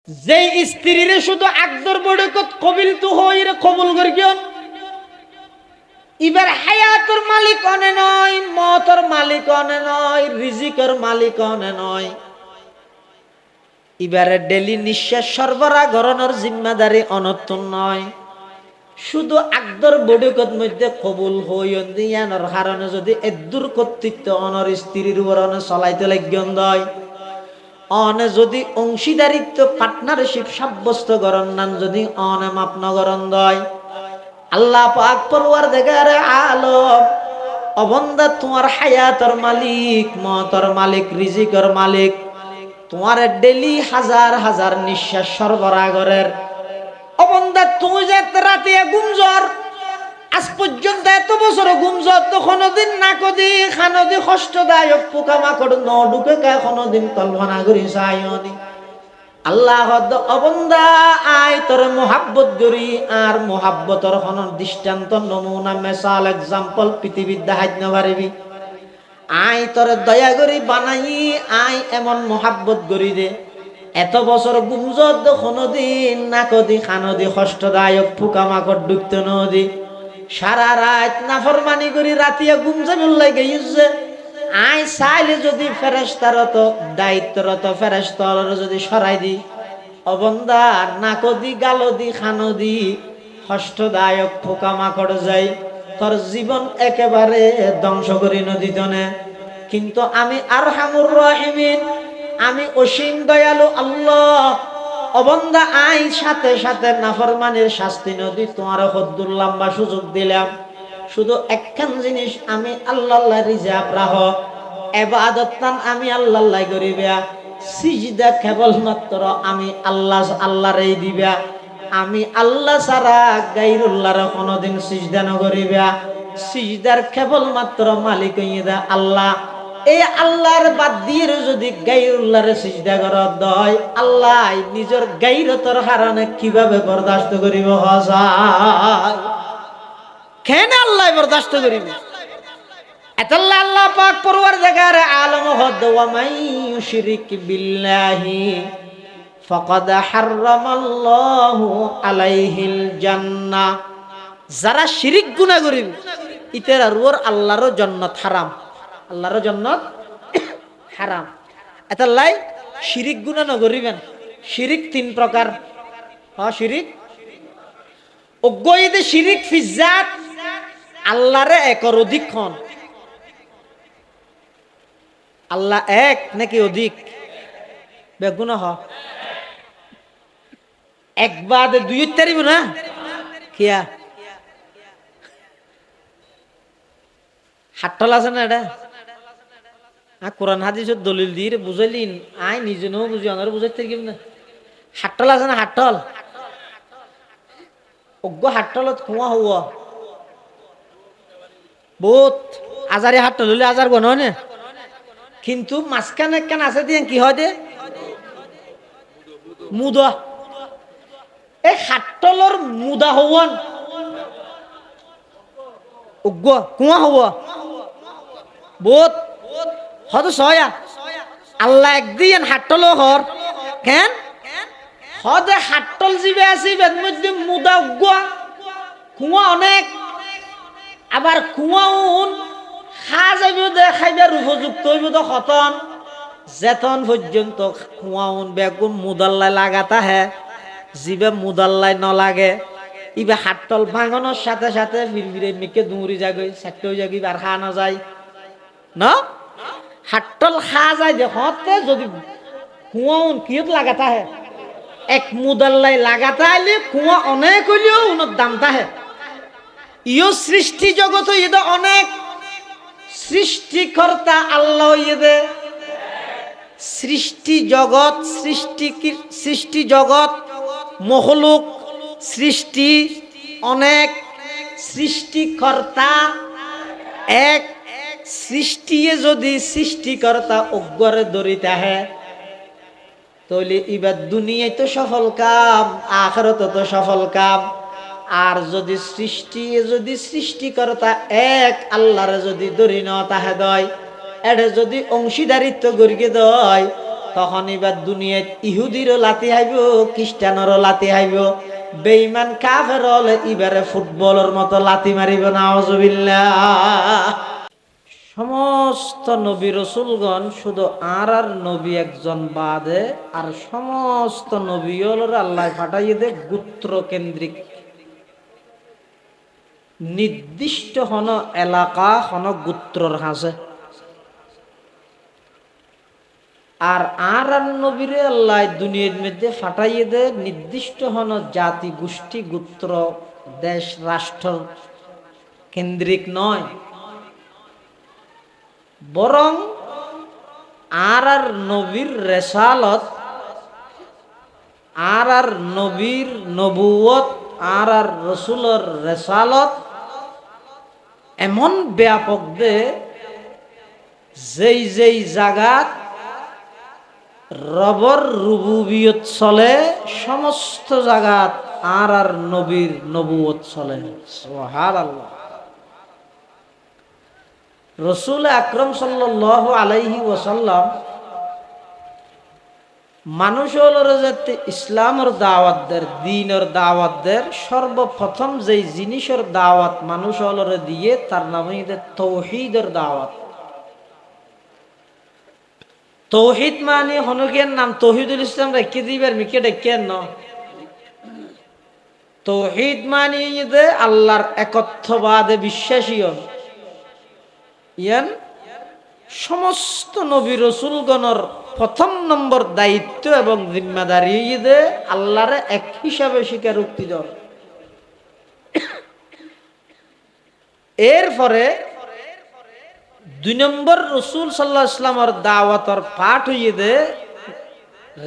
যেই স্ত্রীরে শুধু আকদর বড়কত কবিল তু হইরে কবুল করিয়ন ইবার হায়াতর মালিক অনে নয়, মতর মালিক অনে নয়, রিজিকের মালিক অনে নয়, ইবারে ডেলি নিঃশ্বাস সরবরাহ গরনের জিম্মাদারি অনতুন নয়। শুধু আকদর বড়কত মধ্যে কবুল হইয়ন দিয়ানোর কারণে যদি এদুর কর্তৃত্ব অনর স্ত্রীর উপর অনে চলাইতে লাগিয়ন দয়, অনে যদি অংশীদারিত্ব পার্টনারশিপ সাব্যস্ত করন নান যদি অনে মাপ নগরন দয়, আল্লাহ পাক পরওয়ারদিগারে আলম অবন্দা তোমার হায়াতর মালিক, মতর মালিক, রিজিকের মালিক, তোমার ডেলি হাজার হাজার নিঃশ্বাস সরবরাহ করের অবন্দা। তুমি যে রাতে গুমজর আজ পর্যন্ত এত বছর গুমজর তো কোনোদিন না কদি খানদি কষ্টদায়ক পোকামাকড় ন ঢুকে কা কোনোদিন কল্পনা করি চাইনি। আল্লাহ অবন্দা আয় তোর মোহাব্বত করি আর মোহাব্বতর হন দৃষ্টান্ত নমুনা মেসাল এক্সাম্পল পৃথিবীর দেখাইতে না পারিবি। আয় তোর দয়া করি বানাই আয় এমন মোহাব্বত করি দে এত বছর গুমজত কোনোদিন না কদি খানদি কষ্টদায়ক পোকামাকড় ঢুকতে নদী সারা রাত নাফরমানি করি রাতিয়া গুমজাবিল লাগে ইউজে আয় চাইলে যদি ফেরেশতারত দায়িত্বরত ফেরেশতার যদি সরাই দি অবন্দা নাকদি গালদি খানদি কষ্টদায়ক পোকামাকড় যাই তোর জীবন একেবারে ধ্বংস করি নদীতনে। কিন্তু আমি আরহামুর রাহিমিন, আমি অসীম দয়ালু আল্লাহ অবন্দা আই সাথে সাথে নাফরমানের শাস্তি নদী তোমার হদ্দুর লম্বা সুযোগ দিলাম। শুধু একখান জিনিস আমি আল্লাহ রিজার্ভ রাহ এবাদতান আমি আল্লাহ করিবা, সিজদা কেবলমাত্র আমি আল্লাহরেই দিবা, আমি আল্লাহ ছাড়া গায়রুল্লাহর কোনোদিন সিজদা নকরিবা। সিজদার কেবলমাত্র মালিক হইদা আল্লাহ। এই আল্লাহর বাদ দিয়ে যদি গায়রুল্লাহর সিজদা করা দয় আল্লাহ নিজের গায়রতর কারণে কিভাবে বরদাস্ত করিব? হাজার কেন আল্লাহ বরদাস্ত করিব? এতাল্লাহ আল্লাহ পাক পরওয়ারদিগার আলম হদ ওয়া মান ইউশরিক বিল্লাহি ফাকাদ হারামাল্লাহু আলাইহিল জান্নাহ। যারা শিরিক গুনাহ করিবে ইতের আর আল্লাহর জান্নাত হারাম, আল্লাহর জান্নাত হারাম। এতাল্লাই শিরিক গুনাহ নগরিবেন। শিরিক তিন প্রকার। শিরিক অজ্ঞইদে শিরিক ফিজাত আল্লাহরে একর অধিক হন। আল্লাহ এক নাকি অধিক? বেগুন হ একবার দুই তারিব না কিয়া হাট্টল আছে না এটা কোরআন হাদিসের দলিল দিয়ে বুঝাইলিন আই নিজে নো বুঝি অনার বুঝাইতে পারি না। হাট্টল আছে না হাট্টল অজ্ঞ হাট্টলত কুয়া হওয়া বহুত আজারে হাট্টল হলে আজার গণ হয় না, কিন্তু মাঝখানে একখান আছে দিয়ে কি হয় দে মুদা। এই হাট্টলর মুদা হওয়ান অজ্ঞ কুয়া হওয়া বহুত হয়তো সয়া আল্লাহ একদিন হাট্টল হর কেন হদে হাট্টল জিবে আছে বেদ মধ্যে মুদা অজ্ঞ কুয়া অনেক। আবার কুয়াউন খা যাইব দে খাইবার উপযুক্ত হইব তো খতন যেতন পর্যন্ত কুয়াউন বেগুন মুদাল্লাই লাগাতা হে জিবে মুদাল্লাই নলাগে ইবে হাট্টল ভাঙনের সাথে সাথে ফিরফিরে মেকে দৌড়ি যাগই চারটে হয়ে যাগি আর খা না যায় না। হাট্টল খা যায় দেখতে যদি কুয়াউন কিয়ত লাগাতা হে এক মুদাল্লাই লাগাতা আইলে কুয়া অনেক হইলেও উনার দামতা হে। ইও সৃষ্টি জগৎ ইদে অনেক সৃষ্টিকর্তা আল্লাহ ইদে সৃষ্টি জগৎ সৃষ্টি জগৎ মখলুক সৃষ্টি অনেক সৃষ্টিকর্তা এক। সৃষ্টিয়ে যদি সৃষ্টিকর্তা অজ্ঞরে দরিতে আহে তাহলে এবার দুনিয়ায় তো সফল কাম, আখিরাত তো সফল কাম। আর যদি সৃষ্টিকর্তা এক আল্লাহরে যদি দরি ন তাহে দয় এটা যদি অংশীদারিত্ব গরিকে দয় তখন এবার দুনিয়ায় ইহুদিরও লাতি হাইব, খ্রিস্টানেরও লাতি হাইব, বেঈমান কাফের হলে এবারে ফুটবলের মতো লাতি মারিব। নাউজুবিল্লাহ। সমস্ত নবী রসুলগণ শুধু আর নবী একজন বাদে আর সমস্ত নবী আল্লাহ পাঠাইয়ে দে গোত্র কেন্দ্রিক, নির্দিষ্ট হন এলাকা হন গোত্রর হাসে। আর নবীরে আল্লাহ দুনিয়ার মধ্যে ফাটাইয়ে দে নির্দিষ্ট হন জাতি গোষ্ঠী গোত্র দেশ রাষ্ট্র কেন্দ্রিক নয়, বরং আর নবীর রেসালত, আর নবীর নবুয়ত, আর রসুলের রেসালত এমন ব্যাপক দে যেই যেই জায়গাত রবর রুবুবিয়ত চলে সমস্ত জায়গাত আর নবীর নবুয়ত চলে। সুবহানাল্লাহ। রসুল আকরম সাল্লাল্লাহু আলাইহি ওয়াসাল্লাম মানুষ যে ইসলামের দাওয়াত দের, দ্বীনের দাওয়াত দের, সর্বপ্রথম যেই জিনিসের দাওয়াত মানুষ দিয়ে তার নাম তৌহিদের দাওয়াত। তৌহিদ মানে হনুকের নাম তৌহিদুল ইসলাম রেখে দিবার মিকে ডেকেন ন। তৌহিদ মানে যে আল্লাহর একত্ববাদে বিশ্বাসী ইয়ান সমস্ত নবী রসুলগণের প্রথম নম্বর দায়িত্ব এবং জিম্মাদারি যে আল্লাহরে এক হিসাবে স্বীকারোক্তি দেওয়া। এরপরে 2 নম্বর রসুল সাল্লাল্লাহু আলাইহি ওয়াসাল্লামের দাওয়াতের পাঠ হইয়ে দে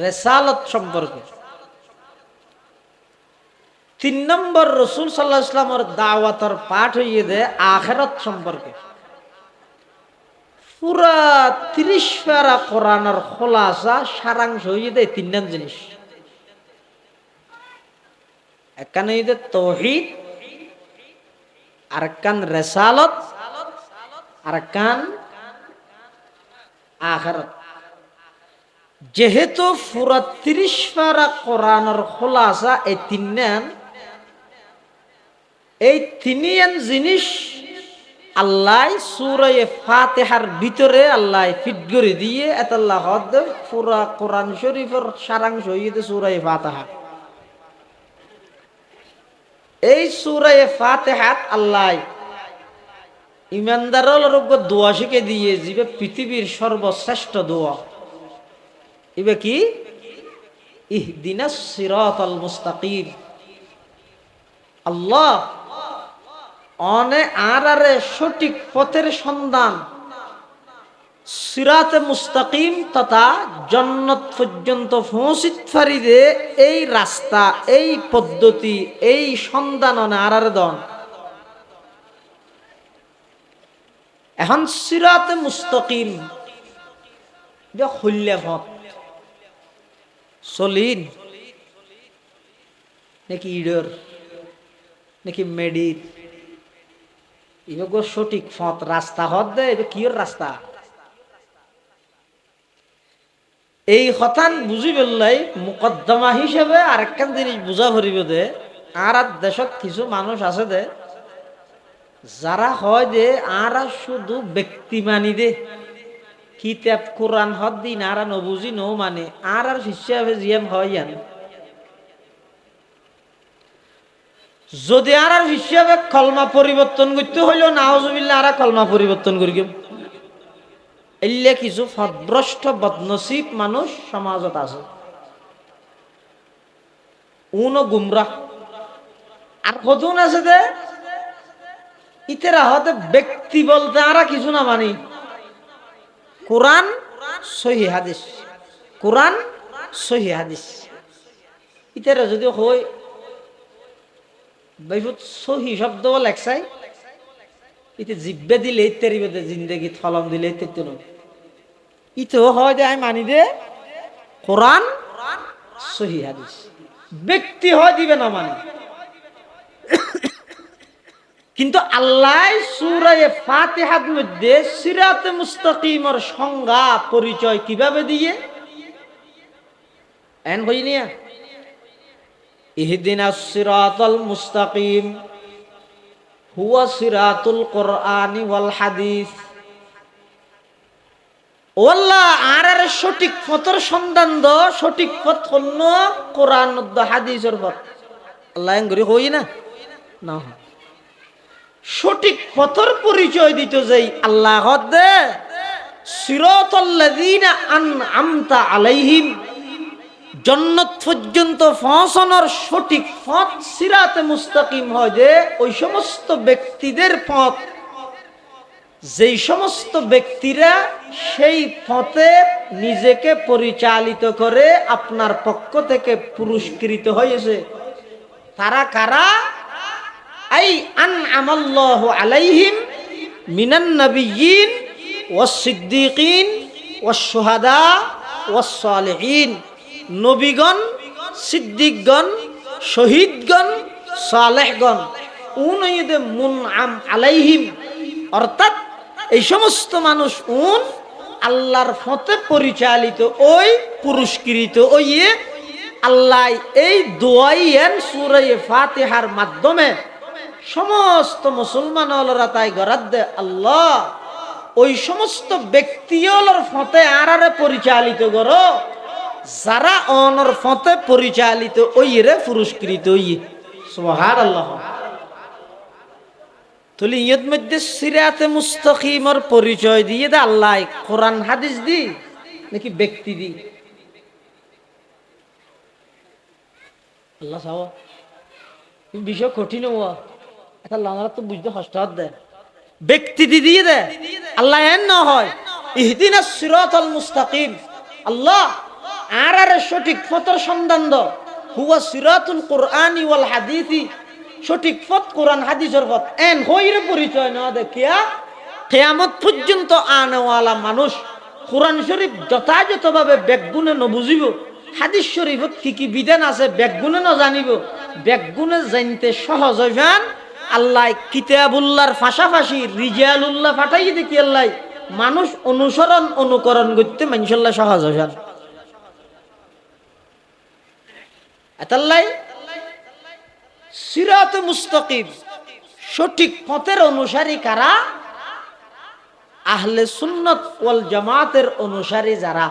রেসালত সম্পর্কে। 3 নম্বর রসুল সাল্লাল্লাহু আলাইহি ওয়াসাল্লামের দাওয়াতের পাঠ হইয়ে দে আখিরাত সম্পর্কে। পুরা 30 পারা কোরআনের খোলাসা সারাংশ হইয়ে দে 3 জিনিস। একখান হইয়ে দে তৌহিদ, আরেকখান রেসালত, আরেকখান আখিরাত। যেহেতু পুরা 30 পারা কোরআনের খোলাসা এই 3, এই 3 জিনিস আল্লাহ সূরা ফাতিহার ভিতরে আল্লাহ ফিট করে দিয়ে এতাল্লাহ হদ পুরা কোরআন শরীফের সারাংশ হইতে সূরা ফাতিহা। এই সূরা ফাতিহাত আল্লাহ ইমানদারের দোয়া শিখে দিয়ে যে পৃথিবীর সর্বশ্রেষ্ঠ দোয়া, ইবে কি? ইহদিনাস সিরাতাল মুস্তাকিম। আল্লাহ অনে আরে সঠিক পথের সন্ধান, সিরাতে মুস্তাকিম তথা জান্নাত পর্যন্ত পৌঁছিত ফারিদে এই রাস্তা, এই পদ্ধতি, এই সন্ধান অনে আরে দন। এখন সিরাতে মুস্তাকিম যে হইলে পথ চলিন নাকি ইডর নাকি মেডিট, এবার সঠিক পথ রাস্তা হদ দে, এবার কিয়র রাস্তা? এই হতান বুঝি বললাই মুকদ্দমা হিসেবে আরেকখান জিনিস বুঝা ভরিব দে। আর দেশত কিছু মানুষ আছে দে যারা হয় যে আর শুধু ব্যক্তি মানি দে, কিতাব কোরআন হদ দিন আর নবুঝি নো মানে আর হিসাবে জিয়াম হয় ইয়ান। যদি আর হিসাবে কলমা পরিবর্তন করতে হইলেও নাউজুবিল্লাহ আর কলমা পরিবর্তন করি এলে কিছু ফদভ্রষ্ট বদনসিব মানুষ সমাজত আছে, উনো গুমরাহ। আর কতজন আছে দে ইতেরা হতে ব্যক্তি বলতে আর কিছু না মানি কোরআন সহিহ হাদিস, কোরআন সহিহ হাদিস। ইতেরা যদি হয় বাইফুত সহি শব্দ লেখসাই ইতে জিব্বে দিলে ইত্যাদি বেদে জিন্দেগি ফলম দিলে ইত্যাদি নয়। ইতেও হয় যে আমি মানি দে কোরআন সহি হাদিস, ব্যক্তি হয় দিবে না মানে। কিন্তু আল্লাহ সূরা ফাতিহার মধ্যে সিরাতে মুস্তাকিমের সংজ্ঞা পরিচয় কিভাবে দিয়ে এন হইনিয়া ইহদিনাস সিরাতাল মুস্তাকিম হুয়া সিরাতুল কোরআনি ওয়াল হাদিস। ও আল্লাহ আর সঠিক পথের সন্ধান দ, সঠিক পথ হল কোরআন দ হাদিসের পথ। আল্লাহ এঙ্গরি হই না না সঠিক পথের পরিচয় দিত যেই আল্লাহ দে সিরাতাল্লাযীনা আনআমতা আলাইহিম, জান্নাত পর্যন্ত পৌঁছানোর সঠিক পথ সিরাতে মুস্তাকিম হয় যে ওই সমস্ত ব্যক্তিদের পথ যেই সমস্ত ব্যক্তিরা সেই পথে নিজেকে পরিচালিত করে আপনার পক্ষ থেকে পুরস্কৃত হয়েছে। তারা কারা? আই আনআমাল্লাহু আলাইহিম মিনান নাবিয়্যিন ওয়াস সিদ্দীকিন ওয়াস শুহাদা ওয়াস সালিহিন। নবীগণ, সিদ্দিকগণ, শহীদগণ, সালেহগণ উনইদে মুনআম আলাইহিম, অর্থাৎ এই সমস্ত মানুষ আল্লাহর পথে পরিচালিত ওই পুরস্কৃত ওই আল্লাহ এই দোয়াইয়েন সূরা ফাতিহার মাধ্যমে সমস্ত মুসলমানরা তাই গরাদ দে আল্লাহ ওই সমস্ত ব্যক্তিওলর পথে আরারে পরিচালিত করো যারা অনর পথে পরিচালিত ওই রে পুরস্কৃত ওই। সুবহানাল্লাহ। তাহলে ইয়ের মধ্যে সিরাতে মুস্তাকিমের পরিচয় দিয়ে দে আল্লাহ কোরআন হাদিস দি নাকি ব্যক্তি দি? আল্লাহ চাওয়া বিষয় কঠিন হওয়া এটা লানারা তো বুঝতে কষ্ট দেয়। ব্যক্তি দি দিয়ে দে আল্লাহ এন না হয় ইহদিনাস সিরাতাল মুস্তাকিম, আল্লাহ আর সঠিক পথের সন্ধান দ হুয়া সিরাতুল কোরআনি ওয়াল হাদিসি, সঠিক পথ কোরআন হাদিসের পথ। এন হইরে পরিচয় না দেখিয়া কিয়ামত পর্যন্ত আনেওয়ালা মানুষ কোরআন শরীফ যথাযথভাবে ব্যাকগুণে নবুঝিব, হাদিস শরীফত কি কি বিধান আছে ব্যাকগুণে ন জানিব, ব্যাকগুণে জানতে সহজ হইবান আল্লাহ কিতাবুল্লাহর পাশাপাশি রিজালুল্লাহ ফাটাই দেখি আল্লাহ মানুষ অনুকরণ করতে মানুষল্লাহ সহজ হইবান। এতাল্লাই সিরাতে মুস্তাকিম সঠিক পথের অনুসারী কারা? আহলে সুন্নাত ওয়াল জামাতের অনুসারী যারা।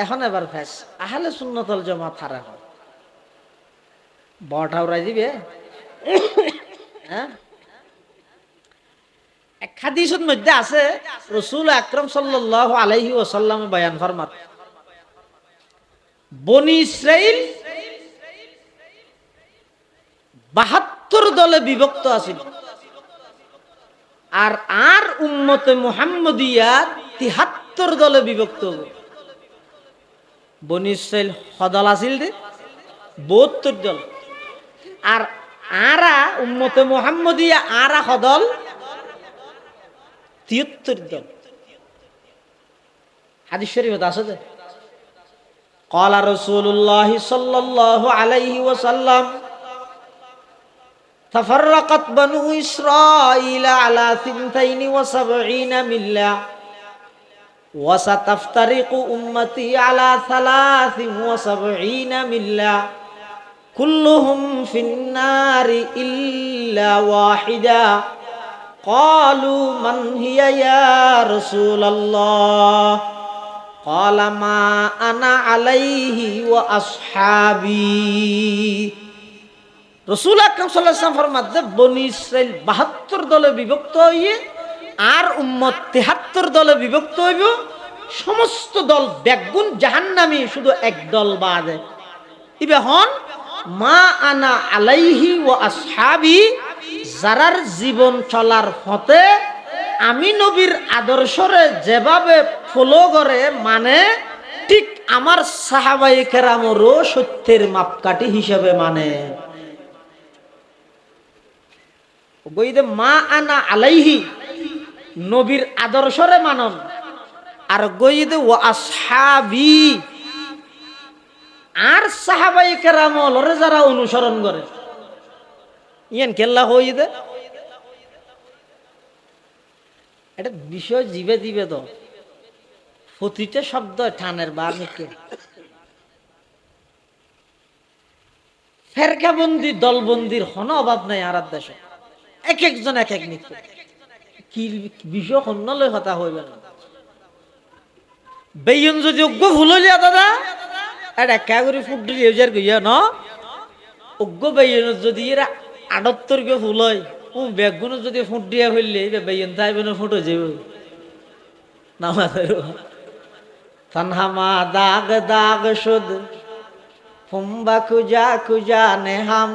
এখন এবার ফেস আহলে সুন্নাত ওয়াল জামাত হারা হয় বড় ঠাউরাই দিবে। হ্যাঁ, এক হাদিসের মধ্যে আছে রাসূল আকরাম সাল্লাল্লাহু আলাইহি ওয়াসাল্লাম বয়ান ফরমান বনি ইসরাইল ৭২ দলে বিভক্ত আছিল আর আর উম্মতে মুহাম্মদিয়া ৭৩ দলে বিভক্ত হবে। বনি ইসরাইল হদল আছিল দে ৭২ দল আর আরা উম্মতে মুহাম্মদিয়া আরা হদল ৭৩ দল। হাদিস শরীফে আছে যে قال رسول الله صلى الله عليه وسلم تفرقت بنو إسرائيل على 72 ملة وستفترق أمتي على 73 ملة كلهم في النار إلا واحدة قالوا من هي يا رسول الله قال ما أنا عليه وأصحابي। রাসূল আকরাম সাল্লাল্লাহু আলাইহি ওয়াসাল্লাম ফরমাতে বনি ইসরাইল ৭২ দলে বিভক্ত হইয়ে আর উম্মত ৭৩ দলে বিভক্ত হইব। সমস্ত দল বেগুন জাহান্নামী, শুধু এক দল বাদে ইবে হন মা আনা আলাইহি ওয়া আসহাবি, যারার জীবন চলার পথে আমি নবীর আদর্শরে যেভাবে ফলো করে মানে ঠিক আমার সাহাবায়ে কেরামেরও সত্যের মাপকাঠি হিসেবে মানে। গইদে মা আনা আলাইহি নবীর আদর্শরে মানন আর গইদে ওয়া আসহাবি আর সাহাবায়ে কেরামরে যারা অনুসরণ করে ইয়ান কেল্লা হইদে এটা বিষয় জিবে দিবে তো প্রতিটা শব্দ ঠানের বা নিকে ফেরকাবন্দি দলবন্দির হন অভাব নাই আর দেশে, এক একজন এক এক নিত্য কি বিষয় হন্যলয় হতা হইবে না। বেয়ন যদি অজ্ঞ ভুল হইলিয়া দাদা এটা একা করে ফুট দিলে যার গইয়া ন অজ্ঞ বেয়ন যদি এরা 78 কে ভুল হয় ও বেগুন যদি ফুট দিয়া হইলে বেয়ন তাইবে না ফুটো যাবে না মাদের তনহামা দাগ দাগ শুদ ফুম্বা খুজা খুজা নেহাম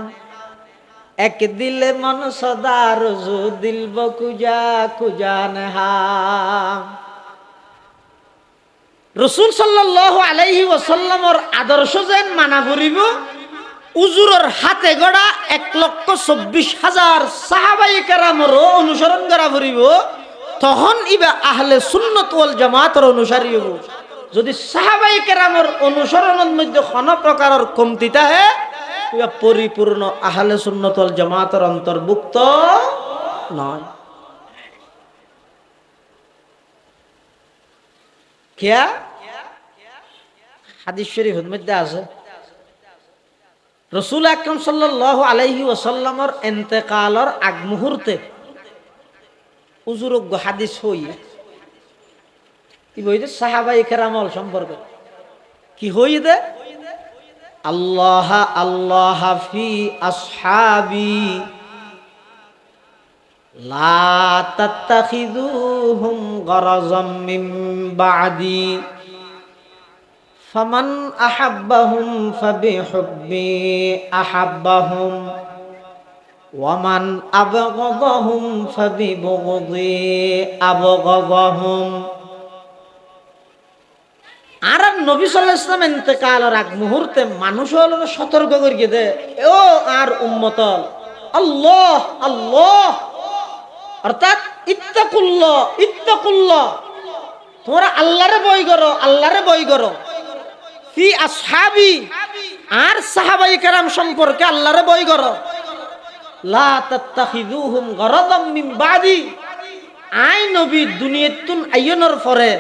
এক দিলে মন সদা রজু দিলব খুজা খুজা নেহাম। রাসূল সাল্লাল্লাহু আলাইহি ওয়াসাল্লামর আদর্শ যেন মানা করিব উজুরের হাতে গড়া 1,24,000 সাহাবায়ে কেরামরও অনুসরণ করা করিব, তখন ইবা আহলে সুন্নাত ওয়াল জামাতের অনুসারী হব। যদি সাহাবায়ে কেরামর অনুসরণের মধ্যে কোনো প্রকারের কমতিতা হে ইবা পরিপূর্ণ আহলে সুন্নাত ওয়াল জামাতের অন্তর্ভুক্ত নয়। কিয়া হাদিস শরীফের মধ্যে আছে রাসূল আকরাম সাল্লাল্লাহু আলাইহি ওয়াসাল্লামর ইন্তেকালের আগ মুহূর্তে উজুরজ্ঞ হাদিস হই কি বইতে সাহাবায়ে কেরামল সম্পর্কে কি হই দে আল্লাহ আল্লাহ ফি আসহাবি লা তাত্তাখিযুহুম গরাযাম মিন বা'দি ফামান আহাব্বাহুম ফাবিহুব্বি আহাব্বাহুম ওয়ামান আবগাদাহুম ফাবিবুগদি আবগাদাহুম। আর নবী সাল্লাল্লাহু আলাইহি ওয়াসাল্লাম ইন্তেকালের আগ মুহূর্তে মানুষ হলো সতর্ক করিয়ে দে ও আর উম্মত আল্লাহ আল্লাহ অর্থাৎ ইত্তাকুল্লাহ ইত্তাকুল্লাহ তোমরা আল্লাহরে ভয় করো আল্লাহরে ভয় করো ফি আসহাবি আর সাহাবায়ে কেরাম সম্পর্কে আল্লাহরে ভয় করো লা তাত্তাখিযুহুম গরাদাম মিন বাদি আই নবী দুনিয়াতুন আইয়নের পরে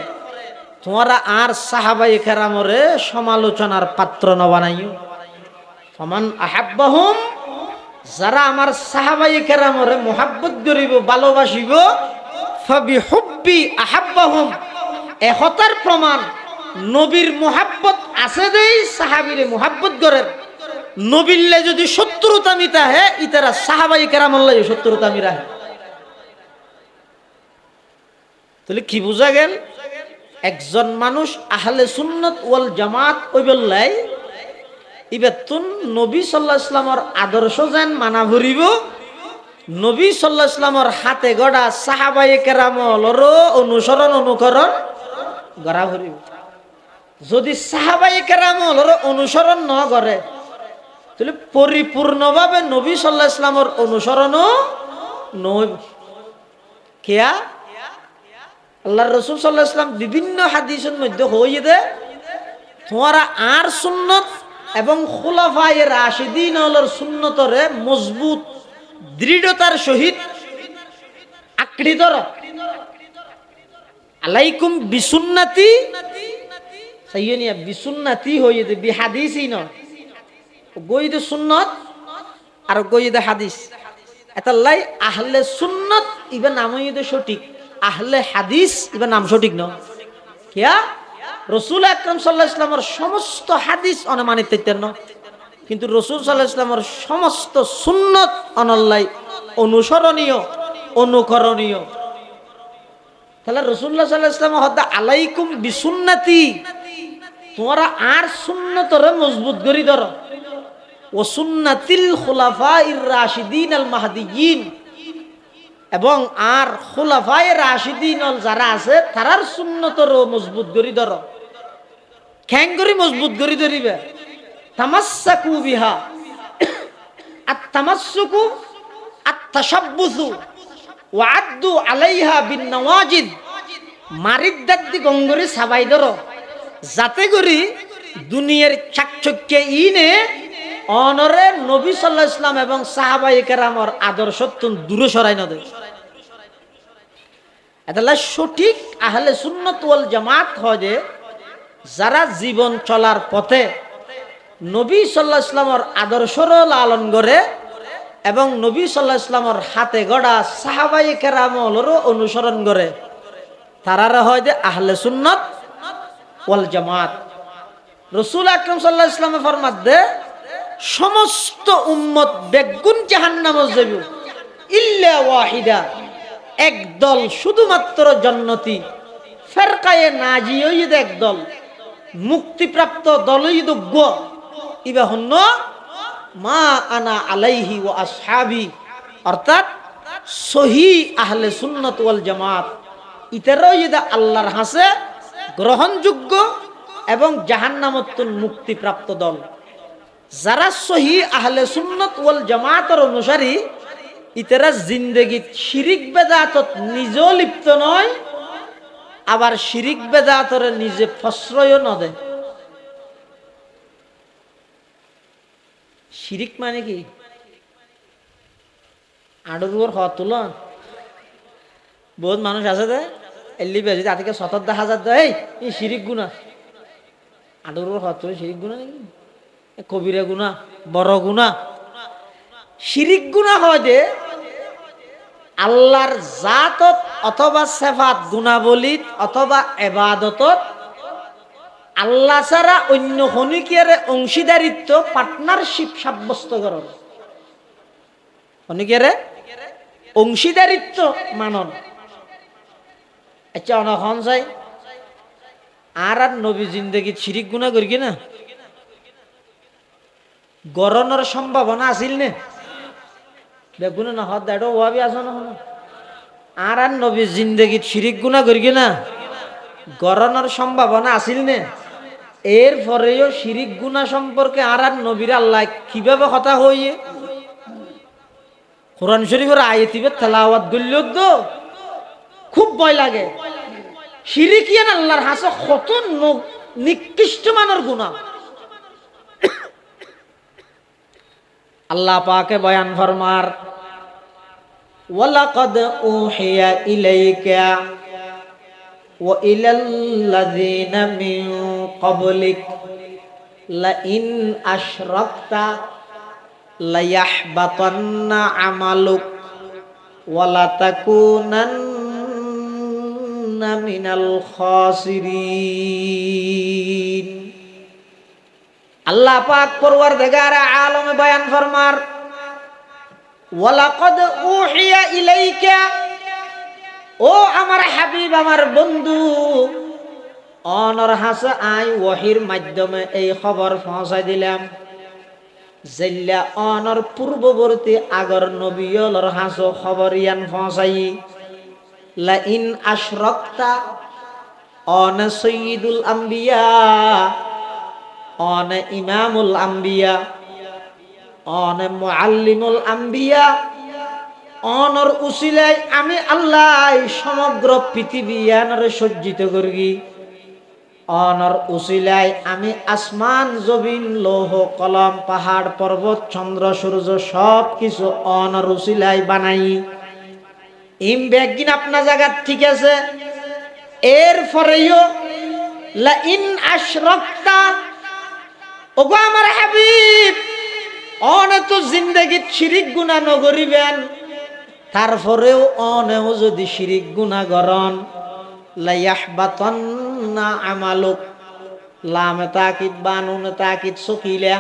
তোমরা আর সাহাবায়ে কেরামরে সমালোচনার পাত্র ন বানাইও। ফামান আহাব্বাহুম যারা আমার সাহাবায়ে কেরামরে মুহাব্বত করিব ভালোবাসিব ফাবিহুব্বি আহাব্বাহুম একতার প্রমাণ নবীর মুহাব্বত আছে দেই সাহাবীরে মুহাব্বত করেন। নবীল্লে যদি শত্রুতা মিতা হে ইতারা সাহাবায়ে কেরামল্লাহ শত্রুতা মিরা হে। তাহলে কি বুঝা গেল একজন মানুষ আহলে সুন্নাত ওয়াল জামাত ওইবল্লাই ইবেতুন নবী সাল্লাল্লাহু আলাইহি ওয়াসাল্লামর আদর্শ যেন মানা ভরিব, নবী সাল্লাল্লাহু আলাইহি ওয়াসাল্লামর হাতে গড়া সাহাবায়ে কেরামলর অনুসরণ অনুকরণ করা ভরিব। যদি সাহাবায়ে কেরামলর অনুসরণ ন করে তাহলে পরিপূর্ণভাবে নবী সাল্লাল্লাহু আলাইহি ওয়াসাল্লামর অনুসরণও নয়। কিয়া আল্লাহর রাসূল সাল্লাল্লাহু আলাইহি ওয়াসাল্লাম বিভিন্ন হাদিসের মধ্যে হইয়ে দে তোমরা আর সুন্নাত এবং খুলাফায়ে রাশিদিনর সুন্নতরে মজবুত দৃঢ়তার সহিত আঁকড়ে ধরো। আলাইকুম বিসুন্নতি সাইয়নিয়া বিসুন্নতি হইয়ে দে বিহাদিসই ন গইদ সুন্নত আর গইদ হাদিস এতাল্লাই আহলে সুন্নত ইবা নাম হইয়ে সঠিক, আহলে হাদিস ইবা নাম সঠিক ন। কিয়া রাসূল আকরাম সাল্লাল্লাহু আলাইহি ওয়াসাল্লামের সমস্ত হাদিস অনুমানিত ন, কিন্তু রাসূল সাল্লাল্লাহু আলাইহি ওয়াসাল্লামের সমস্ত সুন্নত অনল্লাই অনুসরণীয় অনুকরণীয়। তাহলে রাসূলুল্লাহ সাল্লাল্লাহু আলাইহি ওয়াসাল্লাম হদা আলাইকুম বিসুন্নতি তোমরা আর সুন্নতরে মজবুত করি ধরো ও সুন্নাতিল খুলাফায়ে রাশিদিন আল মাহদিয়িন এবং আর খুলাফায়ে রাশিদিন যারা আছে তারার সুন্নতরও মজবুত করি ধরো। খ্যাং করি মজবুত করি ধরিবে তামাসসাকু বিহা আত তামাসসুকু আত তাশাব্বুসু ওয়া আদ্দু আলাইহা বিন নওয়াজিদ মারিদ্দাদ্দি গঙ্গরি সাবাই ধরো যাতে করি দুনিয়ার চাকচক্যে ইনে অনরে নবী সাল্লাল্লাহু আলাইহি ওয়াসাল্লাম এবং সাহাবায়ে কেরামর আদর্শ দূরে সরাই না দেয়। এটা সঠিক আহলে সুন্নাত ওয়াল জামাত হয় যে যারা জীবন চলার পথে নবী সাল্লাল্লাহু আলাইহি ওয়াসাল্লামের আদর্শর লালন করে এবং নবী সাল্লাল্লাহু আলাইহি ওয়াসাল্লামের হাতে গড়া সাহাবায়ে কেরামলেরও অনুসরণ করে তারারা হয় যে আহলে সুন্নাত ওয়াল জামাত। রাসূল আকরাম সাল্লাল্লাহু আলাইহি ওয়াসাল্লাম ফরমাতে সমস্ত উম্মত বেগুন জাহান্নামে যাবে ইল্লা ওয়াহিদা, একদল শুধুমাত্র জান্নাতি, ফিরকায়ে নাজিয়ই একদল, মুক্তিপ্রাপ্ত দলই যোগ্য ইবা হন্ন মা আনা আলাইহি ওয়া আসহাবি, অর্থাৎ সহি আহলে সুন্নাত ওয়াল জামাত। ইতারাও যদি আল্লাহর হাসে গ্রহণযোগ্য এবং জাহান্নামতুন মুক্তিপ্রাপ্ত দল। যারা সহি আহলে সুন্নাত ওয়াল জামাতের অনুসারী ইতারা জিন্দেগীত শিরিক বেদাতত নিজেও লিপ্ত নয়, আবার শিরিক বেদাতর নিজে প্রশ্রয়ও নদে। শিরিক মানে কি? আড়ুর হওয়া তুলন বহুত মানুষ আছে দে এলি বেজি তাদেরকে ৭০,০০০ দেয় এই শিরিক গুণা। আড়ুর হওয়া তুলে শিরিক গুণা নাকি? কবিরা গুণা, বড় গুণা। শিরিক গুণা হয় যে আল্লাহর জাতত অথবা সেফাত গুণাবলীত অথবা এবাদতত আল্লাহ ছাড়া অন্য খনিকের অংশীদারিত্ব পার্টনারশিপ সাব্যস্ত করন, খনিকের অংশীদারিত্ব মানন। আচ্ছা অনখন চাই আর নবী জিন্দগিত শিরিক গুণা করি না গরনের সম্ভাবনা আছিল নে? বেগুনে না হদ দাঁড়ো ওয়াবি আস না আর নবী জিন্দগিত শিরিক গুণা করি না গরনের সম্ভাবনা আছিল নে? এর পরেও শিরিক গুণা সম্পর্কে আর নবীর আল্লাহ কিভাবে কথা হইয়ে কোরআন শরীফের আয়াতিবে তেলাওয়াত করলেও তো খুব ভয় লাগে। শিরিকিয়ান আল্লাহর হাসে কত নিকৃষ্ট মানের গুনাহ। আল্লাহ পাকে বয়ান ফরমার ওয়ালাকাদ উহিয়া ইলাইকা ওয়া ইলাল্লাযিনা মিন ক্বাবলিক লাইন আশরাকতা লায়াহবাতান্না আমালুক ওয়া লাতাকুনান্না মিনাল খাসিরিন। আল্লাহ পাক পরওয়ারদিগার আলমে বয়ান ফরমার ওয়ালাকাদ উহিয়া ইলাইকা, ও আমার হাবিব আমার বন্ধু অনর হাসে আই ওহির মাধ্যমে এই খবর পৌঁছাই দিলাম জেল্লা অনর পূর্ববর্তী আগর নবীলর হাসো খবর ইয়ান পৌঁছাই লাইন আশরাকতা অন সাইয়্যিদুল আম্বিয়া অন ইমামুল আম্বিয়া অন মুআল্লিমুল আম্বিয়া অনর উসিলাই আমি আল্লাহ সমগ্র পৃথিবীয়ানরে সজ্জিত করি। অনর উসিলাই আমি আসমান জমিন লৌহ কলম পাহাড় পর্বত চন্দ্র সূর্য সব কিছু অনর উসিলাই বানাই। ইম ব্যাগিন আপনার জায়গা ঠিক আছে। এর পরেও লাইন আশরাকতা, ওগো আমার হাবিব অনে তো জিন্দেগিত শিরিক গুনাহ নগরিবেন, তারপরেও অনেও যদি শিরিক গুনাহ গরন লায়াহবাতান্না আমালুক, লামে তাকিদ বানুনে তাকিদ সকিলা,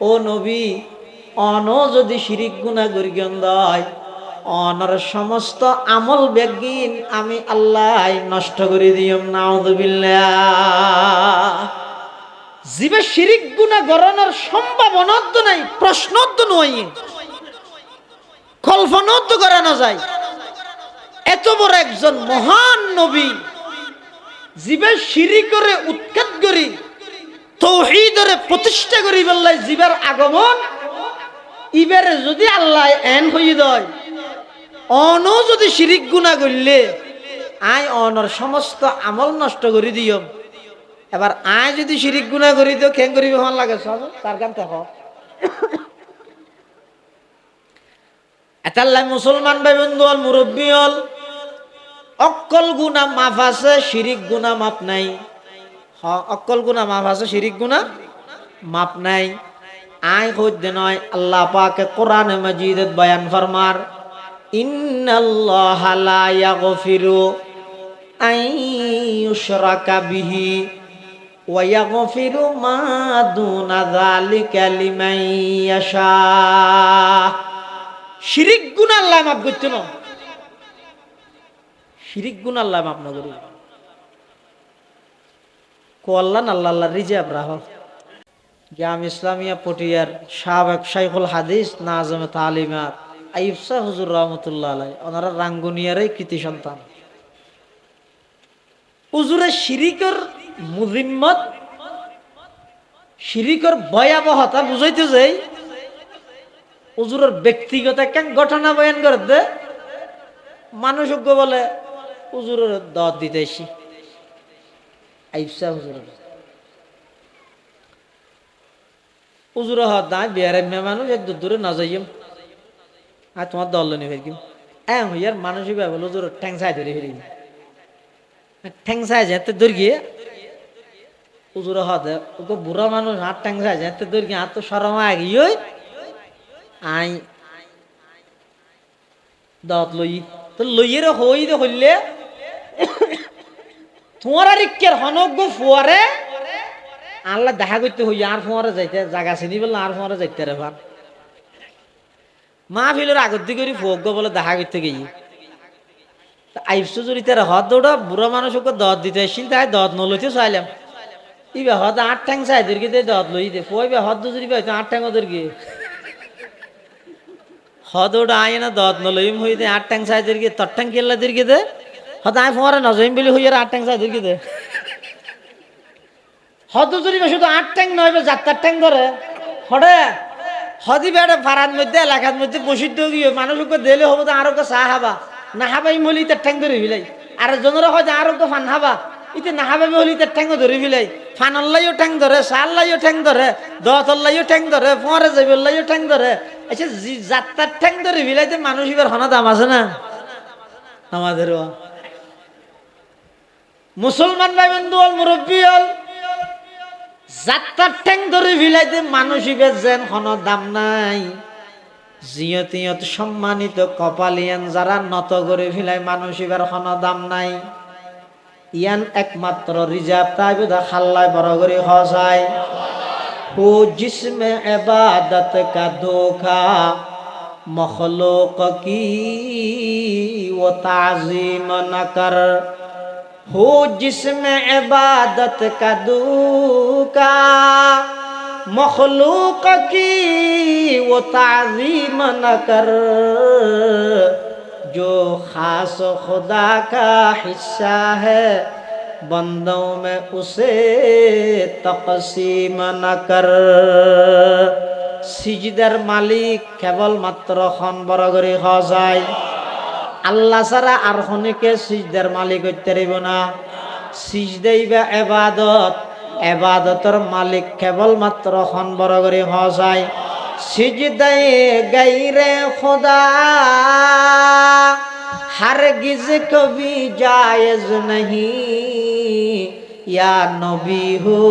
ও নবী অন যদি শিরিক গুনাহ গরিগন দয় অনর সমস্ত আমল বেগিন আমি আল্লাহ নষ্ট করে দিম। নাউযুবিল্লাহ। জীবে শিরিক গুনাহ গরনের সম্ভাবনা তো নাই, প্রশ্ন তো নয়, কল্পনা তো করা না যায়। এত বড় একজন মহান নবী জীবে শিরিক করে উৎখাত করি তাওহীদরে প্রতিষ্ঠা করি বললাই জীবের আগমন ইবারে যদি আল্লাহ এন হই দয় অন যদি শিরিক গুনাহ করলে আই অনর সমস্ত আমল নষ্ট করে দিও। এবার আয় যদি শিরিক গুনাহ করি তো কেন করিব ভাল লাগে সব তার কাম তে হ। এতাল্লাই মুসলমান ভাই বন্ধু হল মুরব্বী হল অক্কল গুনাহ মাফ আছে, শিরিক গুনাহ মাফ নাই। অক্কল গুনাহ মাফ আছে, শিরিক গুনাহ মাপ নাই। আয় হইতে নয়, আল্লাহ পাকে কোরআনে মাজিদত বয়ান ফরমার, ইন্নাল্লাহা লা ইয়াগফিরু আন ইউশরাকা বিহি ওয়া ইয়াগফিরু মা দুনা যালিকা লিমান ইয়াশা। শিরিক গুনাহ আল্লাহ মাফ করতে না, শিরিক গুনাহ আল্লাহ মাফ না করি। কো আল্লাহ আল্লাহ আল্লাহ রিজাব রাহ। জাম ইসলামিয়া পটিয়ার সাবেক শাইখুল হাদিস নাজমে তালিমাত আইয়ুব শাহ হুজুর রহমতুল্লাহ আলাই, ওনারা রাঙ্গুনিয়ারই কৃতি সন্তান। হুজুরের শিরিকের মুজিম্মত, শিরিকের ভয়াবহতা বুঝাইতে যাই, হুজুরের ব্যক্তিগত একটা ঘটনা বয়ান করে দে। মানুষ বলে হুজুরের দাওয়াত দিতে আসি, আইয়ুব শাহ হুজুরের হুজুর হাত দাঁড় বিহারের মেয়ে মানুষ এক দূরে না যাইম, আর তোমার দল নি ফেরকিম হইয়ার মানুষই ভাবল হুজুর ঠ্যাংসায় ধরে ফেরি, ঠ্যাংসায় যেতে দূর গিয়ে হুজুর হাত ওকে বুড়া মানুষ হাত ঠ্যাংসায় যেতে দূর গিয়ে হাত তো সরমা গিয়ে আই দাঁত লই তো লইয়ের হই দে হইলে তোমার আর ইকের হনজ্ঞ ফুয়ারে আল্লাহ দেখা করতে হই আর ফোঁয়ারে যাইতে জাগা চিনি বললে আর ফোঁয়ারে যাইতে রে ভান মা ফিলের আগত দিকে ফোক বলে দেখা করতে গিয়ে আইসু জুড়ি তার হদ দৌড়া বুড়া মানুষ ওকে দত দিতে আসছিল, তাই দত নলইতে চাইলাম ইবে হদ আট ঠ্যাং চাই দীর্ঘে দে দত লই দে ফই বে হদ দুজুরি পাইতো আট ঠ্যাং ওদের গিয়ে হদ ওটা আয় না দত নলইম হই দে আট ঠ্যাং চাই দীর্ঘে তর ঠ্যাং কেল্লা দীর্ঘে দে হদ আয় ফোঁয়ারে নজইম বলি হইয়ার আট ঠ্যাং চাই দীর্ঘে দে হদ দুজুরি শুধু আট ঠ্যাং নয় যাত্রার ঠ্যাং ধরে হরে হদি বেড়ে ফারার মধ্যে এলাকার মধ্যে বসিদ্ধ গিয়ে মানুষকে দিলে হবো তো আরো চা হাবা না হাবাই মলি তার ঠ্যাং ধরে ফিলাই আর জনেরা হয়তো আরো ফান হাবা ইতে না হাবাবি হলি তার ঠ্যাং ধরে ফিলাই ফানল্লাইও ঠ্যাং ধরে সাল্লাইও ঠ্যাং ধরে দতল্লাইও ঠ্যাং ধরে ফোঁয়ারে যাইবল্লাইও ঠ্যাং ধরে আচ্ছা যাত্রার ঠ্যাং ধরে ফিলাইতে মানুষ এবার হনা দাম আছে না আমাদেরও মুসলমান ভাই বন্ধু হল মুরব্বী হল যাত্রার ঠ্যাং ধরে ফিলাইতে মানুষ এবার যেন হন দাম নাই। জিয়ত সম্মানিত কপালিয়ান যারা নত করে ফিলাই মানুষ এবার হন দাম নাই। ইয়ান একমাত্র রিজার্ভ তাই বোধা খাল্লায় বড় করে হসায় হো জিসমে ইবাদত কা ধোখা মখলুক কি ও তাজিম না কর हो जिसमें इबादत का धोखा मखलूक की वो ताज़ीम न कर जो खास खुदा का हिस्सा है बंदों में उसे तक़सीम न कर। सिजदार मालिक केवल मात्र খন বড় করে হজায় আল্লাহ ছাড়া আর হনিকে সিজদার মালিক হইতে পারিব না। সিজদাই বা ইবাদত, ইবাদতের মালিক কেবল মাত্র খন বড় করে হজায় সিজদায়ে গায়রে খুদা हरगिज कभी जायज नहीं या नबी हो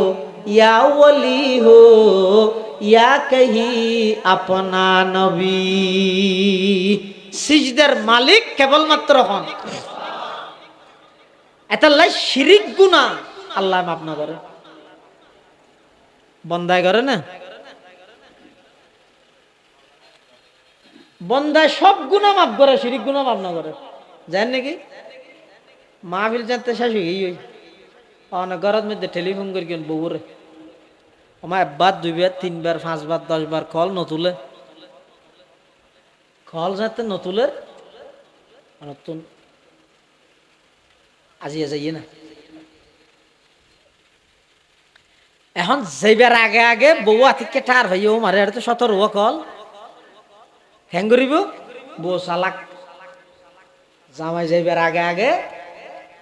या वली हो या कहीं अपना नबी। সিজদার মালিক কেবলমাত্র হন। এতাল্লাই শিরিক গুনাহ আল্লাহ মাফ না করে, বন্দায় করে না, বন্দায় সব গুনাহ মাফ করে, শিরিক গুনাহ মাফ না করে। জানেন নাকি মাহফিল জানতে শেষ হয়ে গই অনেক ঘরের মধ্যে টেলিফোন করি কেন বউরে আমার একবার দুইবার তিনবার পাঁচবার 10 বার কল নতুলে কল যাতে নতুলের নতুন আজিয়া যাইয়ে না। এখন যাইবার আগে আগে বউ আতিকে টার ভাইও মারে আর তো 17 কল হ্যাং করিব বউ চালাক জামাই যাইবার আগে আগে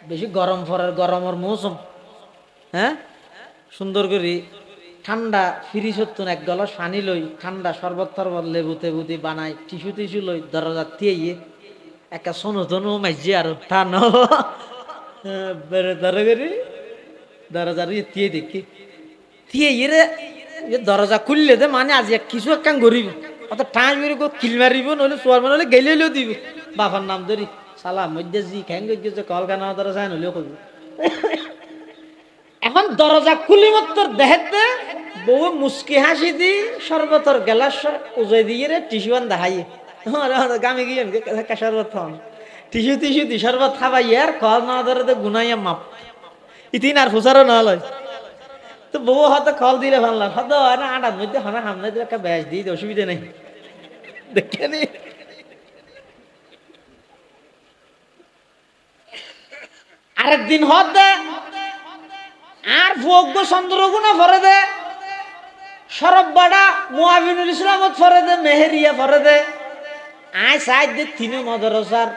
বেশি গরম পড়ার গরমের মৌসুম হ্যাঁ সুন্দর করি ঠান্ডা ফ্রিজ হতো এক গলাস পানি লই ঠান্ডা শরবত টরবত লেবু টেবু দিয়ে বানাই টিস্যু টিস্যু লই দরজা দিয়ে একটা সোনো ধনু মাইজি আর টানো বেড়ে ধরে করি দরজার দিয়ে দেখি দিয়ে রে দরজা খুললে দে মানে আজি কিছু এক কাম করিব অত ঠাঁস বেরি কিল মারিব নহলে চোয়ার নহলে গেলেও দিব বাবার নাম ধরি সালাম মধ্যে জি খ্যাং গেছে কলকানা দরজা নহলেও কইব এখন দরজা খুলি মত দেহেতে বউ মুস্কি হাসি দি শরবতর গেলাস উজয় দিয়ে রে টিসুয়ান দেখাই গামে গিয়ে শরবত খান টিসু টিসু দি শরবত খাবাই আর কল না ধরে গুনাইয়া মাপ ইতিন আর ফুসারও না লয় তো বউ হয়তো কল দিলে ভাবলাম হয়তো না আটার মধ্যে হনা হামনা দিলে একটা ব্যাস দিয়ে অসুবিধা নেই দেখে নি আরেকদিন হত দে আর ভোগ্য চন্দ্রগুণা ফরে দে সরব বাড়া মুআবিনুল ইসলামত ফরে দে মেহেরিয়া ফরে দে আয় সাইড দে তিনু মদরসার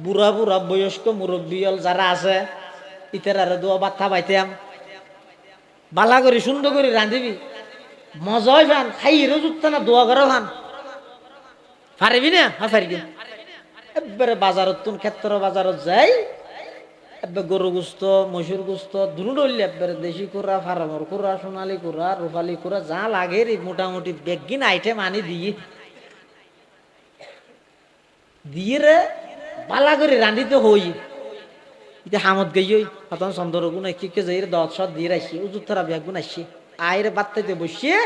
বুড়া বুড়া বয়স্ক মুরব্বী যারা আছে ইতার আর দোয়া বাত্তা পাইতাম বালা করি সুন্দর করে রাঁধিবি মজাই ফান খাই রোজুত্তা না দোয়া করো ফান পারবি না হ্যাঁ পারবি এবারে বাজারত তুন ক্ষেত্র বাজারত যাই এবার গরু গুস্ত মসুর গুস্ত দুনু ডললে একবারে দেশি কুড়া ফার্মর কুড়া সোনালি কুড়া রূপালি কুড়া যা লাগে রে মোটামুটি বেগিন আইটেম আনি দিয়ে রে বালা করে রাঁধিতে হই এটা হামত গেই হতন চন্দ্র গুণ কি যাই রে 10 দিয়ে রাখছি উজুর থারা বেগুন আসছি আইরে বাত্তাইতে বসিয়ে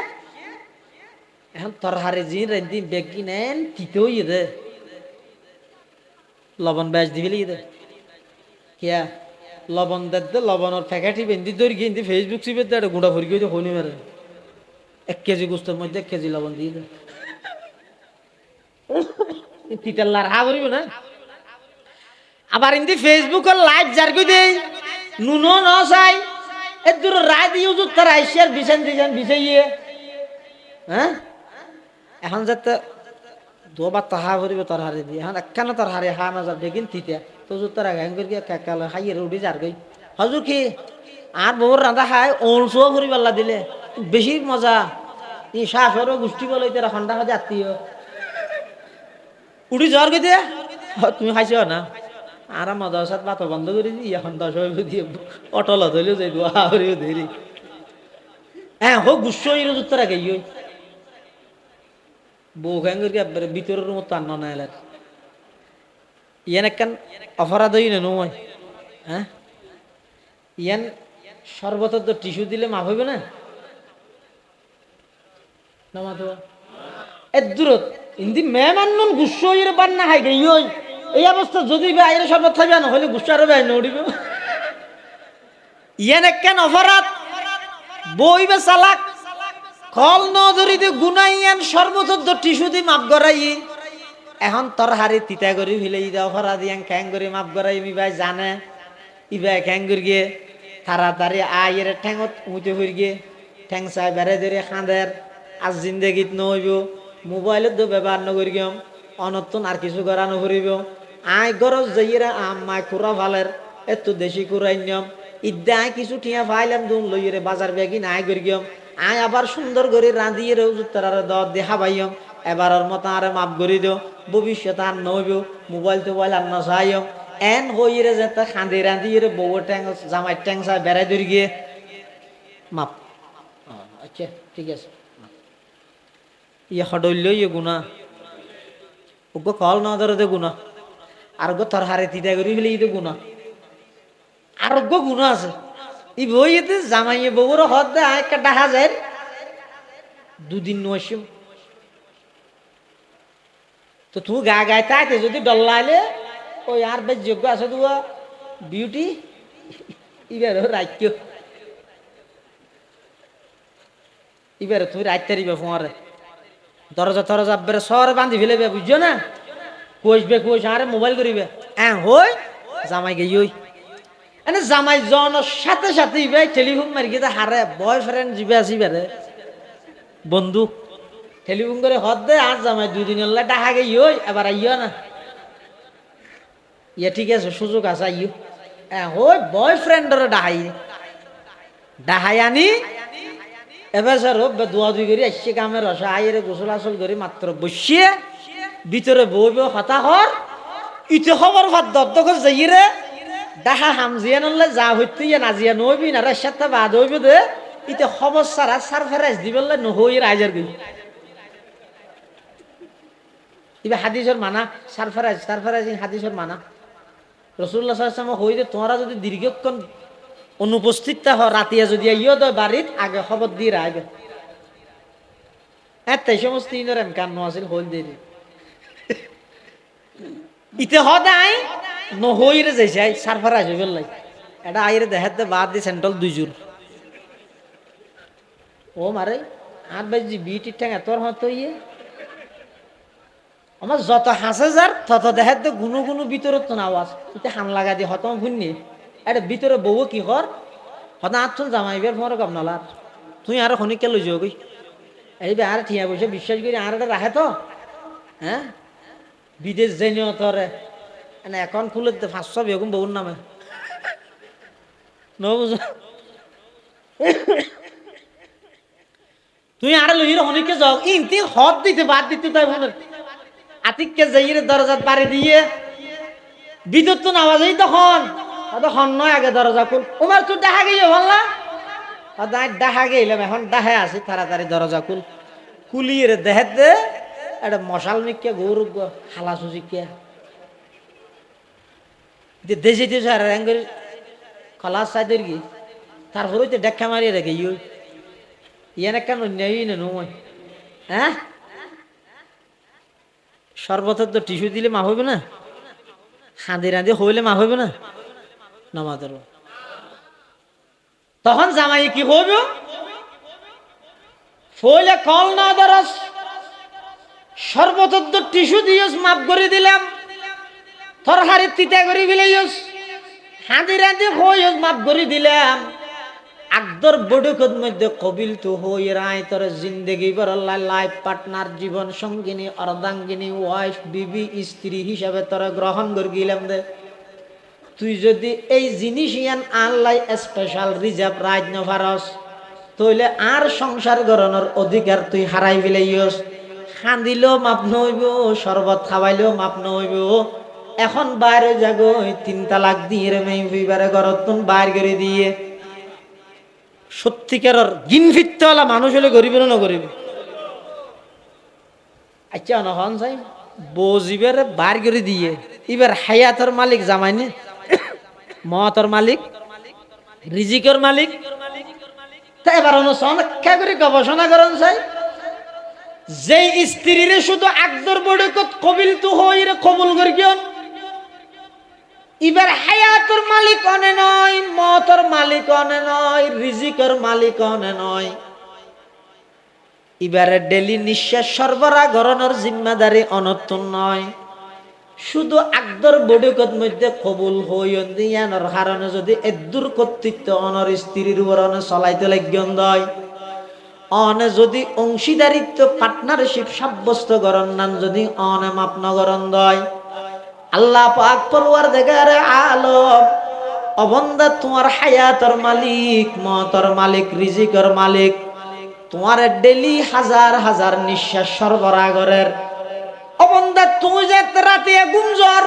এখন তরহারে জিন রান্ধি বেগিন এন তিতে হই রে লবণ ব্যাস দিবি রে কিয়া লবণ দে লবণের প্যাকেটই বেঁধি ধরি কিন্তু ফেসবুক চিপে দে গুঁড়া ভরি গিয়ে হনি মেরে 1 কেজি গোস্তের মধ্যে 1 কেজি লবণ দিয়ে দে তিতাল্লার হা করিব না আবার ইন্দি ফেসবুকের লাইভ জারগি দেই নুনো ন চাই এ দূর রায় দিয়ে উজুর তার আইসিয়ার বিছান বিছাইয়ে হ্যাঁ এখন যাতে দুবার তাহা করিব তোর হারে দিয়ে এখন একখান তোর হারে হা না যাবে কিন্তু তিতা তো জুত তারা গান করি কাকালে খাইয়ে উঠি যার গই হজুর কি আর বউর রাঁধা খায় ওলসো করি পাল্লা দিলে বেশি মজা ই শাসরও গোষ্ঠী বলে তারা খন্ডা খাজে আত্মীয় উঠি যাওয়ার গই দিয়ে তুমি খাইছ না আর মজার সাথে বাত বন্ধ করে দিই এখন 10 দিয়ে অটল ধরলেও যাই দোয়া করিও ধরি হ্যাঁ হোক গুস্ব জুত তারা গাই বউ খান করি একবারে ভিতরের মতো আন্ন না এলার ইয়ান একখান অপরাধ হই না নয় হ্যাঁ ইয়ান সর্বতর তো টিস্যু দিলে মাফ হইবে না মাথো এর দূরত ইন্দি মেহমান গুস্ব হইরে বান না খাই গই এই অবস্থা যদি বাইরে সর্বত থাকবে না হলে গুস্ব আরো বাইরে উঠিব ইয়ান একখান অপরাধ বইবে চালাক কল নজরিতে গুনাইয়ান সর্বতর টিস্যু দি মাপ গড়াই এখন তোর হারে তিতা করি ফেলে ইদা ফরা দিয়ান খ্যাং করে মাপ গড়াই মি ভাই জানে ইবাই খ্যাং করি গিয়ে তাড়াতাড়ি আয়ের ঠ্যাঙত উঠে ফুরি গিয়ে ঠ্যাং চাই বেড়ে ধরে খাঁদের আজ জিন্দেগিত নহইব মোবাইলত তো ব্যবহার নকরি গিয়ম অনতন আর কিছু করা নকরিব আয় গরজ যাইরা আমায় খুরা ভালের এত দেশি খুরাই নিয়ম ইদ্যা আয় কিছু ঠিয়া ফাইলাম দুন লইরে বাজার বেগি নাই করি গিয়ম আয় আবার সুন্দর করে রাঁধিয়ে উত্তরার দর দেখা পাইম এবার ওর মতো আরে মাপ করি দিও ভবিষ্যৎ আর নইব মোবাইল টোবাইল আর নসাইম এন হইরে যেতে খাঁদে রাঁধিয়ে বউ ট্যাং জামাই ট্যাং চাই বেড়াই ধরি গিয়ে মাপ আচ্ছা ঠিক আছে ইয়ে হডইল ইয়ে গুণা ওগো কল না ধরে গুণা আর গো তোর হারে তিতা করি ফেলে ইতে গুণা আর গো গুণা আছে ই বইতে জামাইয়ে বউর হদ দে একটা দেখা যায় 2 দিন নসিম তো তুই গা গায়ে তাইতে যদি ডল্লাইলে ওই আর বেশ যোগ্য আছে তো বিউটি এবার রাখো এবার তুমি রাখতে দিবে ফোঁয়ারে দরজা তরজা বেড়ে শহরে বান্ধি ফেলেবে বুঝছো না কষবে কষ আরে মোবাইল করিবে হ্যাঁ হই জামাই গেই ওই এনে জামাই জনের সাথে সাথে ইবে টেলিফোন মারি গিয়ে হারে বয়ফ্রেন্ড জিবে আসি বেড়ে বন্ধু টেলিফোন করে হদ দে আর জামাই 2 দিন হলে ডাহা গেই ওই এবার আইও না ইয়ে ঠিক আছে সুযোগ আছে আইও হ্যাঁ ওই বয়ফ্রেন্ডরে ডাহাই আনি এবার স্যার দোয়া দুই করি আসছে কামের রসা আইরে গোসল আসল করি মাত্র বসিয়ে ভিতরে বইব হতাহর ইতে খবর ভাত দত্তক যাইরে ডাহা হামজিয়া নলে যা হইতে নাজিয়া নইবি না রাস্তাটা বাদ হইব দে ইতে খবর সারা সারফারাইজ দিবেলে নহই রাইজার গই ইবে হাদিসের মানা সারফারাইজ হাদিসের মানা রাসূলুল্লাহ সাল্লাল্লাহু আলাইহি ওয়াসাল্লাম হইতে তোমরা যদি দীর্ঘক্ষণ অনুপস্থিত তা হ রাতিয়া যদি আইও দয় বাড়িত আগে খবর দিয়ে রাখবে এত সমস্ত ইনর এমকান নছিল হল দিয়ে ইতে হদাই নহইরে যাইছাই সারফারাইজ হইবেল লাই এটা আইরে দেখাতে বাদ দি সেন্ট্রাল দুইজুর ও মারে 8 বাজি বিটি ঠ্যাং তোর হতো ইয়ে আমার যত হাসে যার তত দেখাতে গুনো গুনো ভিতরত তো আওয়াজ ইতে হাম লাগা দি হতম ভুননি এটা ভিতরে বউ কি কর হতা আটচল জামাইবের ফোন কম নলার তুই আর খনিকে লই যাও গই এই বে আর ঠিয়া বসে বিশ্বাস করি আর এটা রাখে তো হ্যাঁ বিদেশ যাইনিও তোরে মানে অ্যাকাউন্ট খুলে 500 বেগুন বউর নামে ন বুঝ তুই আর লইর খনিকে যাও ইনতি হদ দিতে বাদ দিতে তাই ফোনের আতিককে যাইর দরজাত বাড়ি দিয়ে বিদ্যুৎ তো আওয়াজই তখন নয় আগে দরজা খুল উমার তুই দেখা গিয়ে বললা দেখা গেলাম এখন দেখা আছি তাড়াতাড়ি দরজা খুল কুলিয়ে দেহে দে একটা মশাল মিকিয়া গৌরব হালা সুজিকিয়া দেশে দেশে আর খলাস সাইদের কি তারপরে তো দেখা মারিয়ে রেখে ইয়ান কেন নেই না নয় হ্যাঁ সর্বতের তো টিস্যু দিলে মা হইবে না হাঁদি রাঁধি হইলে মা হইবে না নামাজের তখন জামাই কি হইব ফইলে কল না দরস সর্বতত্ব টিস্যু দিয়স মাপ করে দিলাম তরহারি তিতা করে ফেলাইস হাঁদি রাঁধি হইস মাপ করে দিলাম আকদর বড়কত মধ্যে কবিল তো হই রায় তোর জিন্দেগি বড় লাইফ পার্টনার জীবন সঙ্গিনী অর্ধাঙ্গিনী ওয়াইফ বিবি স্ত্রী হিসাবে তোরা গ্রহণ করে গেলাম দে তুই যদি এই জিনিস ইয়ান আল্লাহ স্পেশাল রিজার্ভ রাজ নভারস তাহলে আর সংসার গড়ানোর অধিকার তুই হারাই ফেলাইস খান্দিলেও মাপ নইব শরবত খাওয়াইলেও মাপ নইব এখন বাইরে যাগো 3 তালাক দিয়ে রে মেয়ে ফিবারে গরতুন বাইর করে দিয়ে সত্যিকারের গিনফিত্তওয়ালা মানুষ হলে গরিব না গরিব আচ্ছা নহন চাই বজিবের বাইর করে দিয়ে এবার হায়াতর মালিক জামাইনে মতর মালিক রিজিকের মালিক তাই এবার সমীক্ষা করে গবেষণা করেন চাই যে স্ত্রীরে শুধু আকদর বড়কত কবিল তো হই রে কবুল করি কেন এবার হায়াতর মালিক অনে নয় মতর মালিক অনে নয় রিজিকের মালিক অনে নয় এবারে ডেলি নিঃশ্বাস সরবরাহ গড়ানোর জিম্মাদারি অনতুন নয় শুধু আকদর বড়কত মধ্যে কবুল হইন দিয়ানোর কারণে যদি এদুর কর্তৃত্ব অনর স্ত্রীর উপরনে চলাইতে লাগন দয় অনে যদি অংশীদারিত্ব পার্টনারশিপ সাব্যস্ত গরণ নান যদি অনে মাপ নগরণ দয় আল্লাহ পাক পরওয়ার দেখারে আলম অবন্দা তোমার হায়াতর মালিক মতর মালিক রিজিকের মালিক তোমার ডেলি হাজার হাজার নিঃশ্বাস সরবরাহ করের অবন্দা তুমি যে রাতে গুমজর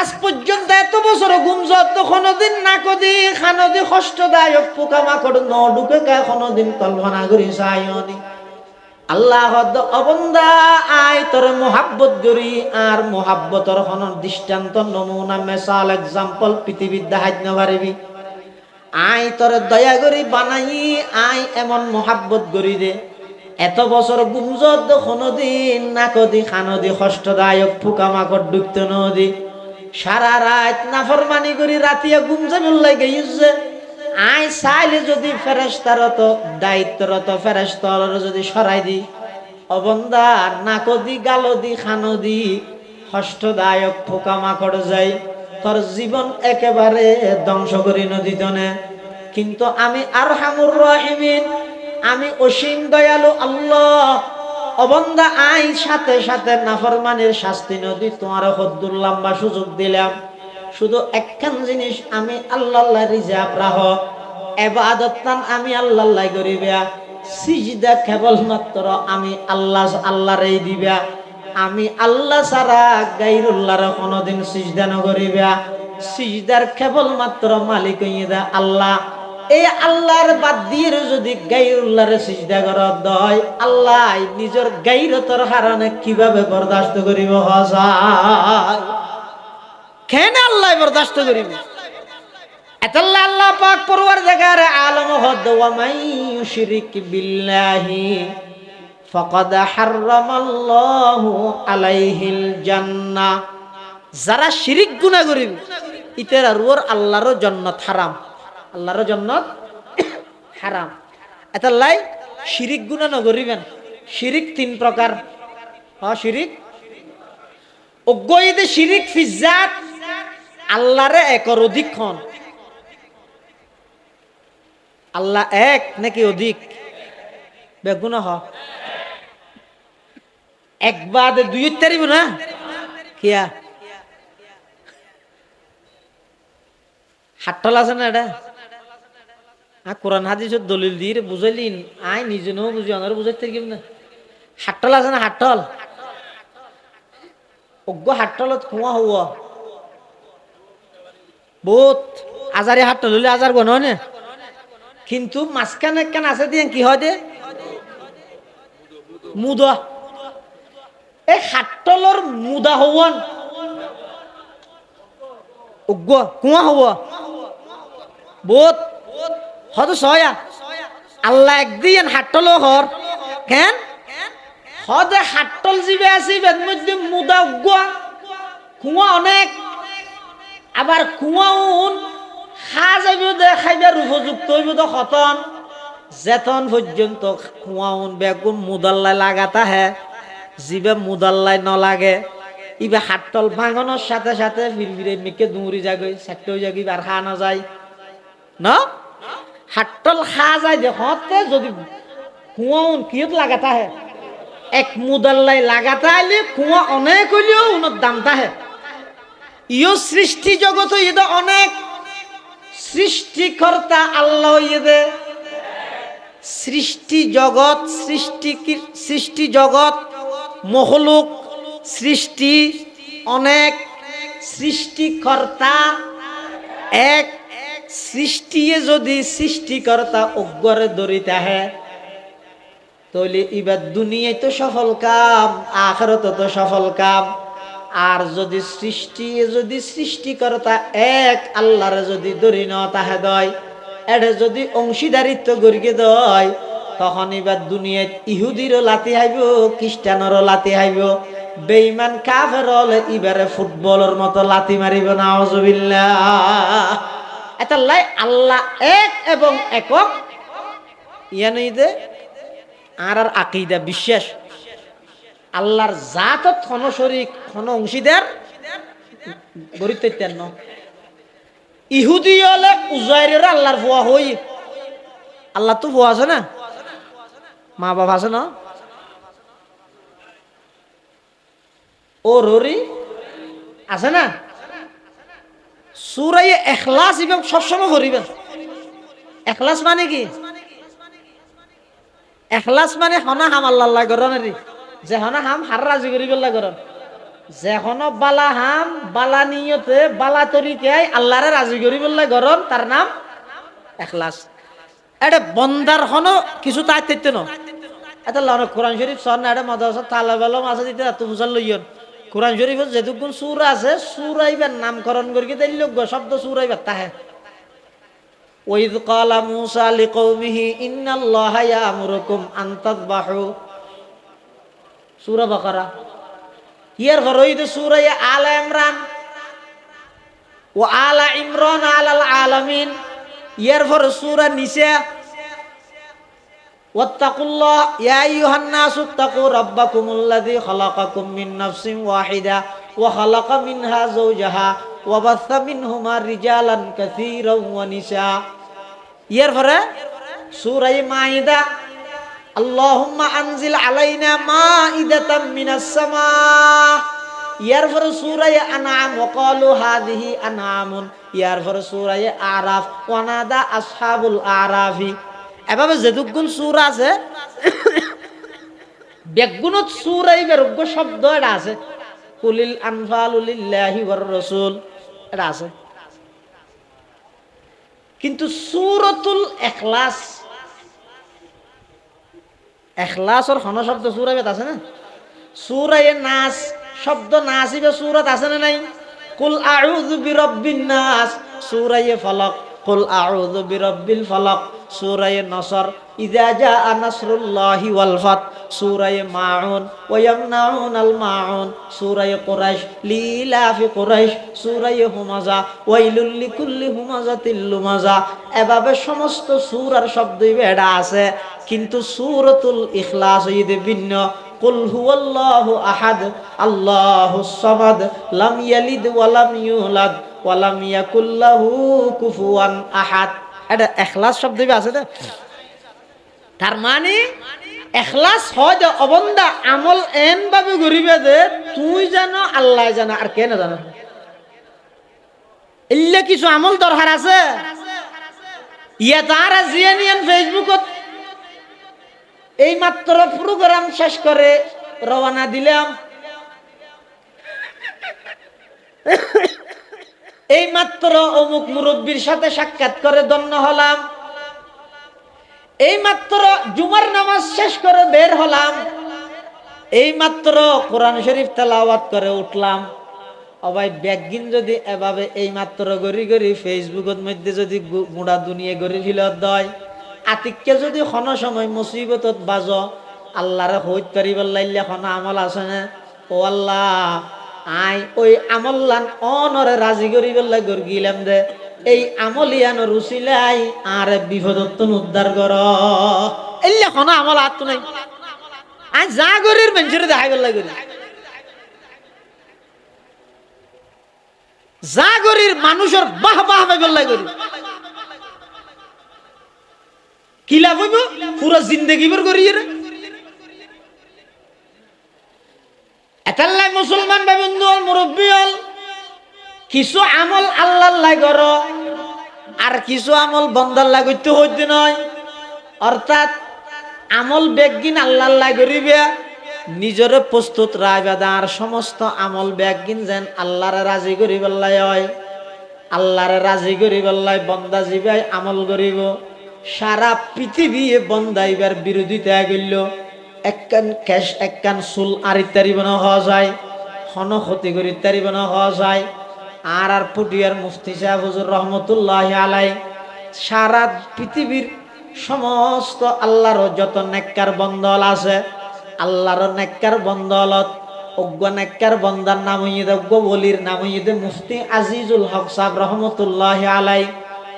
আজ পর্যন্ত এত বছর গুমজর তো কোনোদিন না কদি খানদি কষ্টদায়ক পোকামাকড় ন ঢুকে কোনোদিন কল্পনা করি চাইনি আল্লাহ অবন্দা আয় তোর মোহাব্বত করি আর মোহাব্বতর কোন দৃষ্টান্ত নমুনা মেসাল এক্সাম্পল পৃথিবীর দেখাইতে না পারিবি আয় তোর দয়া করি বানাই আয় এমন মোহাব্বত করি দে এত বছর গুমজত কোনোদিন না কদি খানদি কষ্টদায়ক পোকামাকড় ঢুকতে নদী সারা রাত নাফরমানি করি রাতিয়া গুমজে বললাই গেছে আই চাইলে যদি ফেরেশতারত দায়িত্বরত ফেরেশতার যদি সরাই দি অবন্দা নাকদি গালদি খানদি কষ্টদায়ক পোকামাকড় যাই তোর জীবন একেবারে ধ্বংস করি নদীতনে কিন্তু আমি আরহামুর রাহিমিন আমি অসীম দয়ালু আল্লাহ অবন্দা আই সাথে সাথে নাফরমানের শাস্তি নদী তোমার হদ্দুর লম্বা সুযোগ দিলাম শুধু একখান জিনিস আমি আল্লাহ রিজার্ভ রাহ ইবাদতান আমি আল্লাহ করিবা সিজদা কেবলমাত্র আমি আল্লাহরই দিবা আমি আল্লাহ ছাড়া গায়রুল্লাহর কোনোদিন সিজদা ন করিবা সিজদার কেবলমাত্র মালিক হইদা আল্লাহ এই আল্লাহর বাদ দিয়ে যদি গায়রুল্লাহরে সিজদা করা হয়, আল্লাহ নিজের গায়রতর হারানে কিভাবে বরদাস্ত করিব? হাসায় কেন আল্লাহ বরদাস্ত করিব? এতাল্লাহ আল্লাহ পাক পরওয়ারদিগার আলম হদ ওয়া মান ইউশরিক বিল্লাহি ফাকাদ হারামাল্লাহু আলাইহিল জান্নাহ। যারা শিরিক গুনাহ করিবে ইতার আর আল্লাহর জান্নাত হারাম, আল্লাহর জান্নাত হারাম। এতাল্লাই শিরিক গুনাহ ন করিবেন। শিরিক তিন প্রকার। শিরিক অজ্ঞইতে শিরিক ফিজাত আল্লাহরে একর অধিক হন। আল্লাহ এক নাকি অধিক? বেগুনা হ এক বাদে দুই তারিব না কিয়া হাট্টল আছে না? এটা কোরআন হাদিসের দলিল দিয়ে বুঝাইলিন, আই নিজে নেও বুঝি অনার বুঝাইতে কি না। হাট্টল আছে না? হাট্টল অজ্ঞ হাট্টলত খুয়া হওয়া বহুত আজারে হাট্টল হলে আজার গণ হয় না, কিন্তু মাঝখানে একখান আছে দিয়ে কি হয় দে মুদা। এই হাট্টলর মুদা হওয়ান অজ্ঞ কুয়া হওয়া বহুত হত সয়া। আল্লাহ একদিন হাট্টল হর কেন হদে হাট্টল জিবে আছে মধ্যে মুদা অজ্ঞ কুয়া অনেক, আবার কুয়াউন খা যাইব দে খাইবার উপযুক্ত হইব তো খতন যেতন পর্যন্ত কুয়াউন বেগুন মুদাল্লাই লাগাতা হে জিবে মুদাল্লাই নলাগে ইবে হাট্টল ভাঙনের সাথে সাথে ফিরফিরে মেকে দৌড়ি যাগই সেট হয়ে যাগি আর খা না যায় না। হাট্টল খা যায় দেখতে যদি কুয়াউন কিয়ত লাগাতা হে এক মুদাল্লাই লাগাতা আইলে কুয়া অনেক হইলেও উনার দামতা হে। ইও সৃষ্টি জগৎ ইদে অনেক, সৃষ্টিকর্তা আল্লাহ ইদে সৃষ্টি জগৎ সৃষ্টি জগৎ মখলুক সৃষ্টি অনেক, সৃষ্টিকর্তা এক। সৃষ্টিয়ে যদি সৃষ্টিকর্তা অজ্ঞরে ধরিতে হে তাহলে এবার দুনিয়ায় তো সফল কাম, আখিরাতে তো সফল কাম। আর যদি সৃষ্টিকর্তা এক আল্লাহরে যদি ধরি ন তাহে দয় এটা যদি অংশীদারিত্ব গড়িয়ে দয় তখন এবার দুনিয়ায় ইহুদিরও লাতি হাইব, খ্রিস্টানেরও লাতি হাইব, বেঈমান কাফের হলে এবারে ফুটবলের মতো লাতি মারিব। নাউজুবিল্লাহ। এটা লাই আল্লাহ এক এবং একক ইয়ানিদে আর আকীদা বিশ্বাস আল্লাহর জাত ক্ষণ শরীক ক্ষণ অংশীদার গরিতেন ন। ইহুদি হলে উজাইরের আল্লাহর ফুয়া হই, আল্লাহ তো ফুয়া আছে না, মা বাবা আছে না, ও ররি আছে না। সূরা ইখলাস ইমাম সবসময় করিবেন। ইখলাস মানে কি? ইখলাস মানে হনা হাম আল্লাহ গরনেরি যে হনা হাম হার রাজি করি বল্লা গরন, যে হন বালা হাম বালা নিয়তে বালা তরিকায় আল্লাহরে রাজি করি বল্লা গরন, তার নাম ইখলাস। এটা বন্দার হন কিছু তাইতে ন এটা লনে কোরআন শরীফ সর না, এটা মাদ্রাসা তালা বেলা মাঝে দিতে এত বুঝার লইয়ন। কোরআন শরীফের যেটুকুন সূরা আছে সূরাইবার নামকরণ করি দিল শব্দ সূরাইবার তাহে। ওয়াইদ ক্বালা মূসা লিকওমিহি ইন্নাল্লাহা ইয়ামুরুকুম আন তাযবাহু সূরা বাকারা। ইয়ার ফরইদ সূরা আলে ইমরান ওয়া আলা ইমরান আলাল আলামিন। ইয়ার ফর সূরা নিসা ওয়াত্তাকুল্লাহ ইয়া আইয়ুহান নাসু তাকু রাব্বাকুমুল্লাযী খালাকাকুম মিন নাফসিন ওয়াহিদা ওয়া খালাকা মিনহা যাওজাহা ওয়া বাসসা মিনহুমা রিজালান কাসীরান ওয়া নিসা। ইয়ার পরে সূরা মাইদা আল্লাহুম্মা আনজিল আলাইনা মাইদাতাম মিনাস সামা। ইয়ার পরে সূরা আনআম ওয়া ক্বালু হাযিহি আনআমুন। ইয়ার পরে সূরা আরাফ ওয়া নাদা আসহাবুল আরাফি। এভাবে যেটুকুন সূরা আছে বেগুনত সূরাই বেরোগ্য শব্দ এটা আছে। কুলিল আনফালু লিল্লাহি ওয়ার রাসূল এটা আছে, কিন্তু সূরাতুল ইখলাস, ইখলাসর হন শব্দ সূরাত আছে না? সূরায়ে নাস শব্দ নাসিবে সূরাত আছে না নাই? কুল আউযু বিরাব্বিন নাস সূরায়ে ফালাক, কুল আউযু বিরাব্বিল ফালাক সূরায়ে নসর, ইযা জাআ নাসরুল্লাহি ওয়াল ফাত সূরায়ে মাউন, ওয়া ইয়ামনাউনাল মাউন সূরায়ে কুরাইশ, লিলাফি কুরাইশ সূরায়ে হুমাযা, ওয়াইলুল লিকুল্লি হুমাযাতিল লুমাযা। এভাবে সমস্ত সূরার শব্দই বেড়া আছে, কিন্তু সূরাতুল ইখলাস হইতে ভিন্ন। কুল হুয়াল্লাহু আহাদ আল্লাহুস সামাদ লাম ইয়ালিদ ওয়া লাম ইউলাদ ওয়া লাম ইয়াকুল লাহু কুফুয়ান আহাদ। এটা ইখলাস শব্দ আছে না? তার মানে ইখলাস হয় যে অবন্দা আমল এন ভাবে গরিবে যে তুই জানো আল্লাহ জানো আর কে না জানো। ইল্লে কিছু আমল দরকার আছে। ইয়া তারা জিয়ানিয়ান ফেসবুকত এই মাত্র প্রোগ্রাম শেষ করে রওনা দিলাম, এই মাত্র অমুক মুরব্বীর সাথে সাক্ষাৎ করে ধন্য হলাম, এই মাত্র জুমার নামাজ শেষ করে বের হলাম, এই মাত্র কোরআন শরীফ তেলাওয়াত করে উঠলাম। অবাই ব্যাগিন যদি এভাবে এই মাত্র গড়ি গড়ি ফেসবুকের মধ্যে যদি গুড়া দুনিয়া গড়ি ফিলত দয়, আতিককে যদি কোনো সময় মুসিবতত বাজ আল্লাহরে হইত পারিবার লাইলে কোনো আমল আছে না? ও আল্লাহ আই ওই আমল্লান অনরে রাজি করিবার লাই গিলাম দে, এই আমলিয়ান রুচিলাই আর বিপদত্তন উদ্ধার কর। এলে কোনো আমল আত নাই, আই যা গরির মানুষের দেখাইবার লাই করি, যা গরির মানুষের বাহ বাহ পাইবার লাই করি। কি লাভ হইব? পুরো জিন্দগি ভর করি রে। এতাল্লাই মুসলমান ভাই বন্ধু হল, মুরব্বী হল, কিছু আমল আল্লাহর লাই কর আর কিছু আমল বন্দার লাই করতে হইতে নয়। অর্থাৎ আমল বেগিন আল্লাহর লাই করিবে, নিজরে প্রস্তুত রাখবে আর সমস্ত আমল বেগিন যেন আল্লাহরে রাজি করিবার লাই হয়। আল্লাহরে রাজি করিবার লাই বন্দা জিবাই আমল করিব। সারা পৃথিবী বন্দাইবার বিরোধিতা গেল, একখান ক্যাশ একখান চুল আড়ি তারিব না হওয়া যায়, হন ক্ষতি করি তারিব না হওয়া যায়। আর পুটিয়ার মুফতি সাহেব হুজুর রহমতুল্লাহ আলাই সারা পৃথিবীর সমস্ত আল্লাহর যত নেককার বন্দল আছে, আল্লাহর নেককার বন্দলত অজ্ঞ নেককার বন্দার নাম হইয়ে অজ্ঞ বলির নাম হইয়ে মুফতি আজিজুল হক সাহেব রহমতুল্লাহ আলাই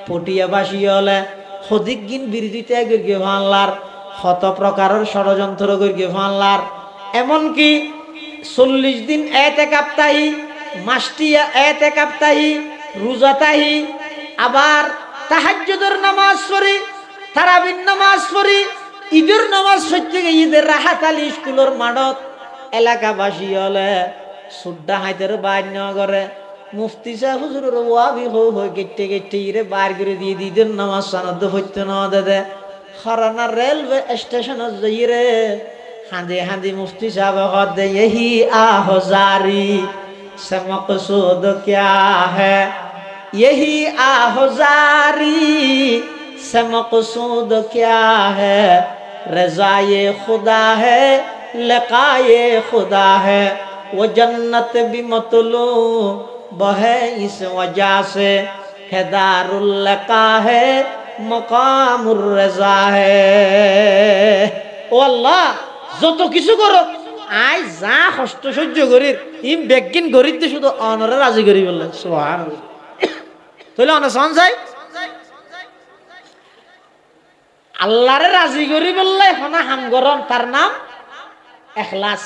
পটিয়াবাসী হলে সদিকগিন বিরোধিতা গিয়ে ভাঙলার, শত প্রকারের ষড়যন্ত্র গিয়ে ভাঙলার। এমনকি 40 দিন এতে কাপ্তাহি, মাসটিয়া এতে কাপ্তাহি, রোজা তাহি, আবার তাহাজ্জুদের নামাজ পড়ি, তারাবির নামাজ পড়ি, ঈদের নামাজ সত্যি ঈদের রাহাত আলী স্কুলের মাঠত এলাকাবাসী হলে সুড্ডা হাইতের বাইর নেওয়া করে মুফতি সাহেব হুজুরের ওয়াবি হই কেটে কেটে ইরে বার করে দিয়ে ঈদের নামাজ সানাদ হইতে না দে খরানা রেলওয়ে স্টেশন যাই রে হাঁদে হাঁদি মুফতি সাহেব হদ দে यही आहोजारी से मकसूद क्या है, यही आहोजारी से मकसूद क्या है, रज़ाए खुदा है लिक़ाए खुदा है, वो जन्नत भी मतलूब है इस वजह से है दारुल लिक़ा है मकामुर रज़ा है। ও আল্লাহ যত কিছু করো আই যা কষ্ট সহ্য করি ইম বেগিন গরিতে শুধু অনরে রাজি করি বললেন সুবহানাল্লাহ। তাহলে অন সঞ্জয় আল্লাহরে রাজি করি বললে হনা হাম গরম, তার নাম ইখলাস।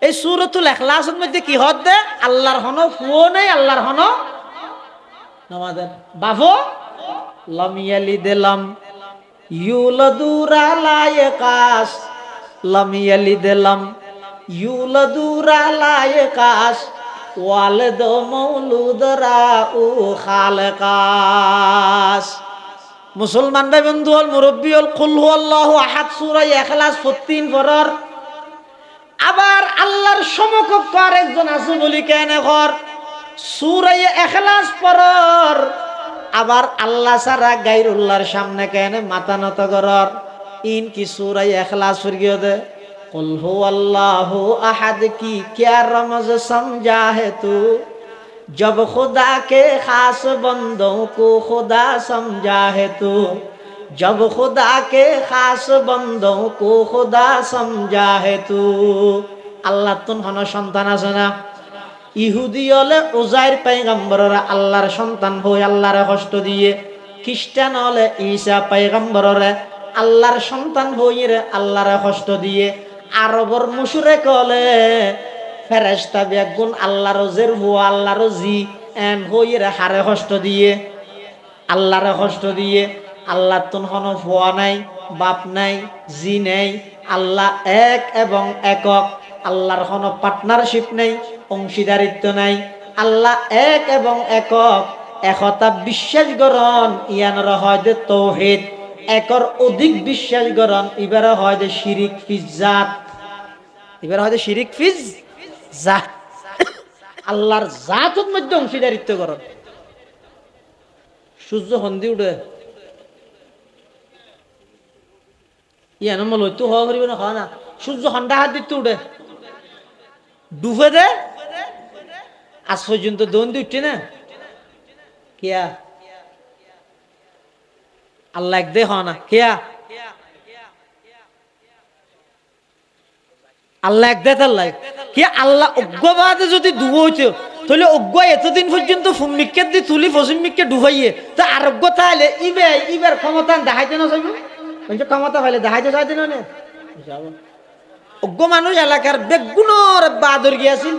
এই সূরাতুল ইখলাসের মধ্যে কি হদ দে আল্লাহর হনো ফুও নাই, আল্লাহর হনো নামাদের বাফো লাম ইয়ালিদ লাম ইউলাদু রালায়কাস, লাম ইয়ালিদ লাম ইউলাদু রালায়কাস, ওয়ালিদ মাউলুদ রাউ খালকাস। মুসলমান ভাই বন্ধু হল, মুরব্বী হল, কুল হুয়াল্লাহু আহাদ সূরা ইখলাস 14 পড়ার। আবার আল্লাহর সমকক্ষ আরেকজন আছে বলি কেন ঘর সূরা ইখলাস পড়ার আবার আল্লাহ ছাড়া গায়রুল্লাহর সামনে কেন মাথা নত করর ইন কি সূরা ইখলাস ফিরিয়ে দে কুল হুয়াল্লাহু আহাদ কি क्या रमज समझा है तू जब खुदा के खास बंदों को खुदा समझा है तू जब खुदा के खास बंदों को खुदा समझा है तू আল্লাহ তুন হন সন্তান আছে না ইহুদি হলে উজাইর পয়গম্বররা আল্লাহর সন্তান হয়ে আল্লাহর কষ্ট দিয়ে খ্রিস্টান হলে ঈসা পয়গম্বররা আল্লাহর সন্তান হয়ে রে আল্লাহর কষ্ট দিয়ে আরবর মুশরিক হলে ফেরেশতা বেগুন আল্লাহর জের হো আল্লাহর জি এন হয়ে রে হারে কষ্ট দিয়ে আল্লাহর কষ্ট দিয়ে আল্লাহ তুন হন ফুয়া নাই বাপ নাই জি নাই আল্লাহ এক এবং একক আল্লাহর কোনো পার্টনারশিপ নেই অংশীদারিত্ব নাই আল্লাহ এক এবং একক একতা বিশ্বাস করন ইয়ানর হয় যে তৌহিদ একর অধিক বিশ্বাস করন এবারে হয় যে শিরিক ফিজ জাত এবারে হয় যে শিরিক ফিজ জাত আল্লাহর জাতের মধ্যে অংশীদারিত্ব করন সূর্য হন্দি উঠে ইয়ান মল হইতো হওয়া করিব না খাওয়া না সূর্য হন্ডা হাত দিতে উঠে ডুবে দে আজ পর্যন্ত দোন উঠছে না কিয়া আল্লাহ এক দে হওয়া না কিয়া আল্লাহ এক দে তাল্লাই কি আল্লাহ অজ্ঞবাদে যদি ডুবো হইতো তাহলে অজ্ঞ এতদিন পর্যন্ত ফুমিকে দি তুলি ফসিমিকে ডুবাইয়ে তো আরোগ্য তাহলে ইবার ক্ষমতা দেখাইতে না চাইব ক্ষমতা পাইলে দেখাইতে চাইতে না অজ্ঞ মানুষ এলাকার বেগুনের বাদর গিয়াছিল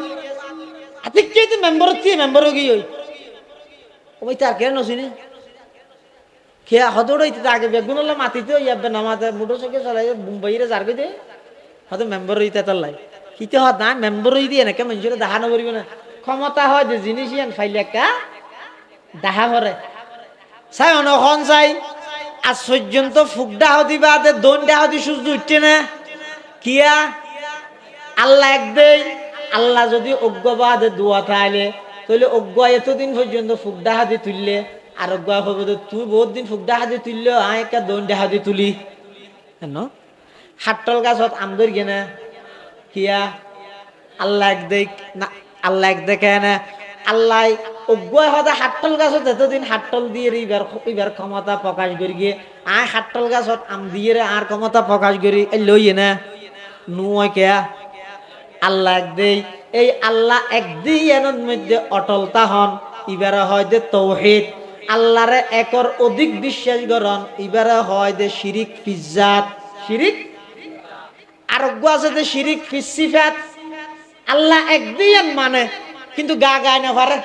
আতিকে মেম্বার মেম্বার গিয়ে ওই তার কে নছিনি খেয়া হদৌড়াইতে আগে বেগুন হলে মাতিতে ইয়াবে নামাতে মোটর সাইকেল চালাই মুম্বাইরে যার দে হয়তো মেম্বার হইতে তার লাই কিতে হত না মেম্বার হই দিয়ে নাকি মানুষের দেখানো করিব না ক্ষমতা হয় যে জিনিস ইয়ান ফাইলে একা দেখা করে চাই অনখন চাই আজ পর্যন্ত ফুকডা হদি বাদে দণ্ডা হদি সূর্য উঠছে না কিয়া আল্লাহ এক দেই আল্লাহ যদি অজ্ঞবাদে দোয়া তাইলে তাহলে অজ্ঞ এতদিন পর্যন্ত ফুকডা হাদি তুললে আর অজ্ঞ হবো তুই বহুত দিন ফুকডা হাদি তুললে একা দণ্ডা হাদি তুলি হেন হাট্টল গাছত আমদর গেনা কিয়া আল্লাহ এক দেই না আল্লাহ এক দেখে না আল্লাহ অজ্ঞ হদা হাট্টল গাছত এতদিন হাট্টল দিয়ে এবার ক্ষমতা প্রকাশ করি গিয়ে হাট্টল গাছত আম দিয়ে আর ক্ষমতা প্রকাশ করি লইয়ে না নুয় কেয়া আল্লাহ এক দেই এই আল্লাহ একদিনের মধ্যে অটলতা হন এবারে হয় যে তৌহিদ আল্লাহরে একর অধিক বিশ্বাস করন এবারে হয় যে শিরিক ফিজাত শিরিক আরোগ্য আছে যে শিরিক ফিসিফাত আল্লাহ একদিন মানে কিন্তু গা গায় না পারে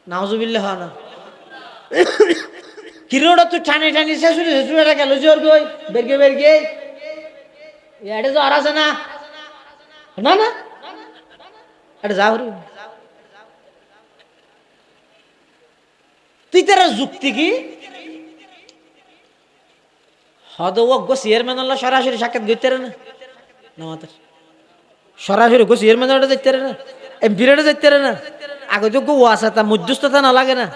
নাউজুবিল্লাহ না কিরোড়া তো টানি টানি শেষুরে গেল জোর গই বেরগে এটা তো আর আছে না না না এটা যা তুই তারা যুক্তি কি হদ চেয়ারম্যান সরাসরি সাক্ষাৎ করতে না আমাদের সরাসরি চেয়ারম্যান যাইতে না এমপিরা যাইতে না আগে তো গো আছে তা মধ্যস্থতা না লাগে না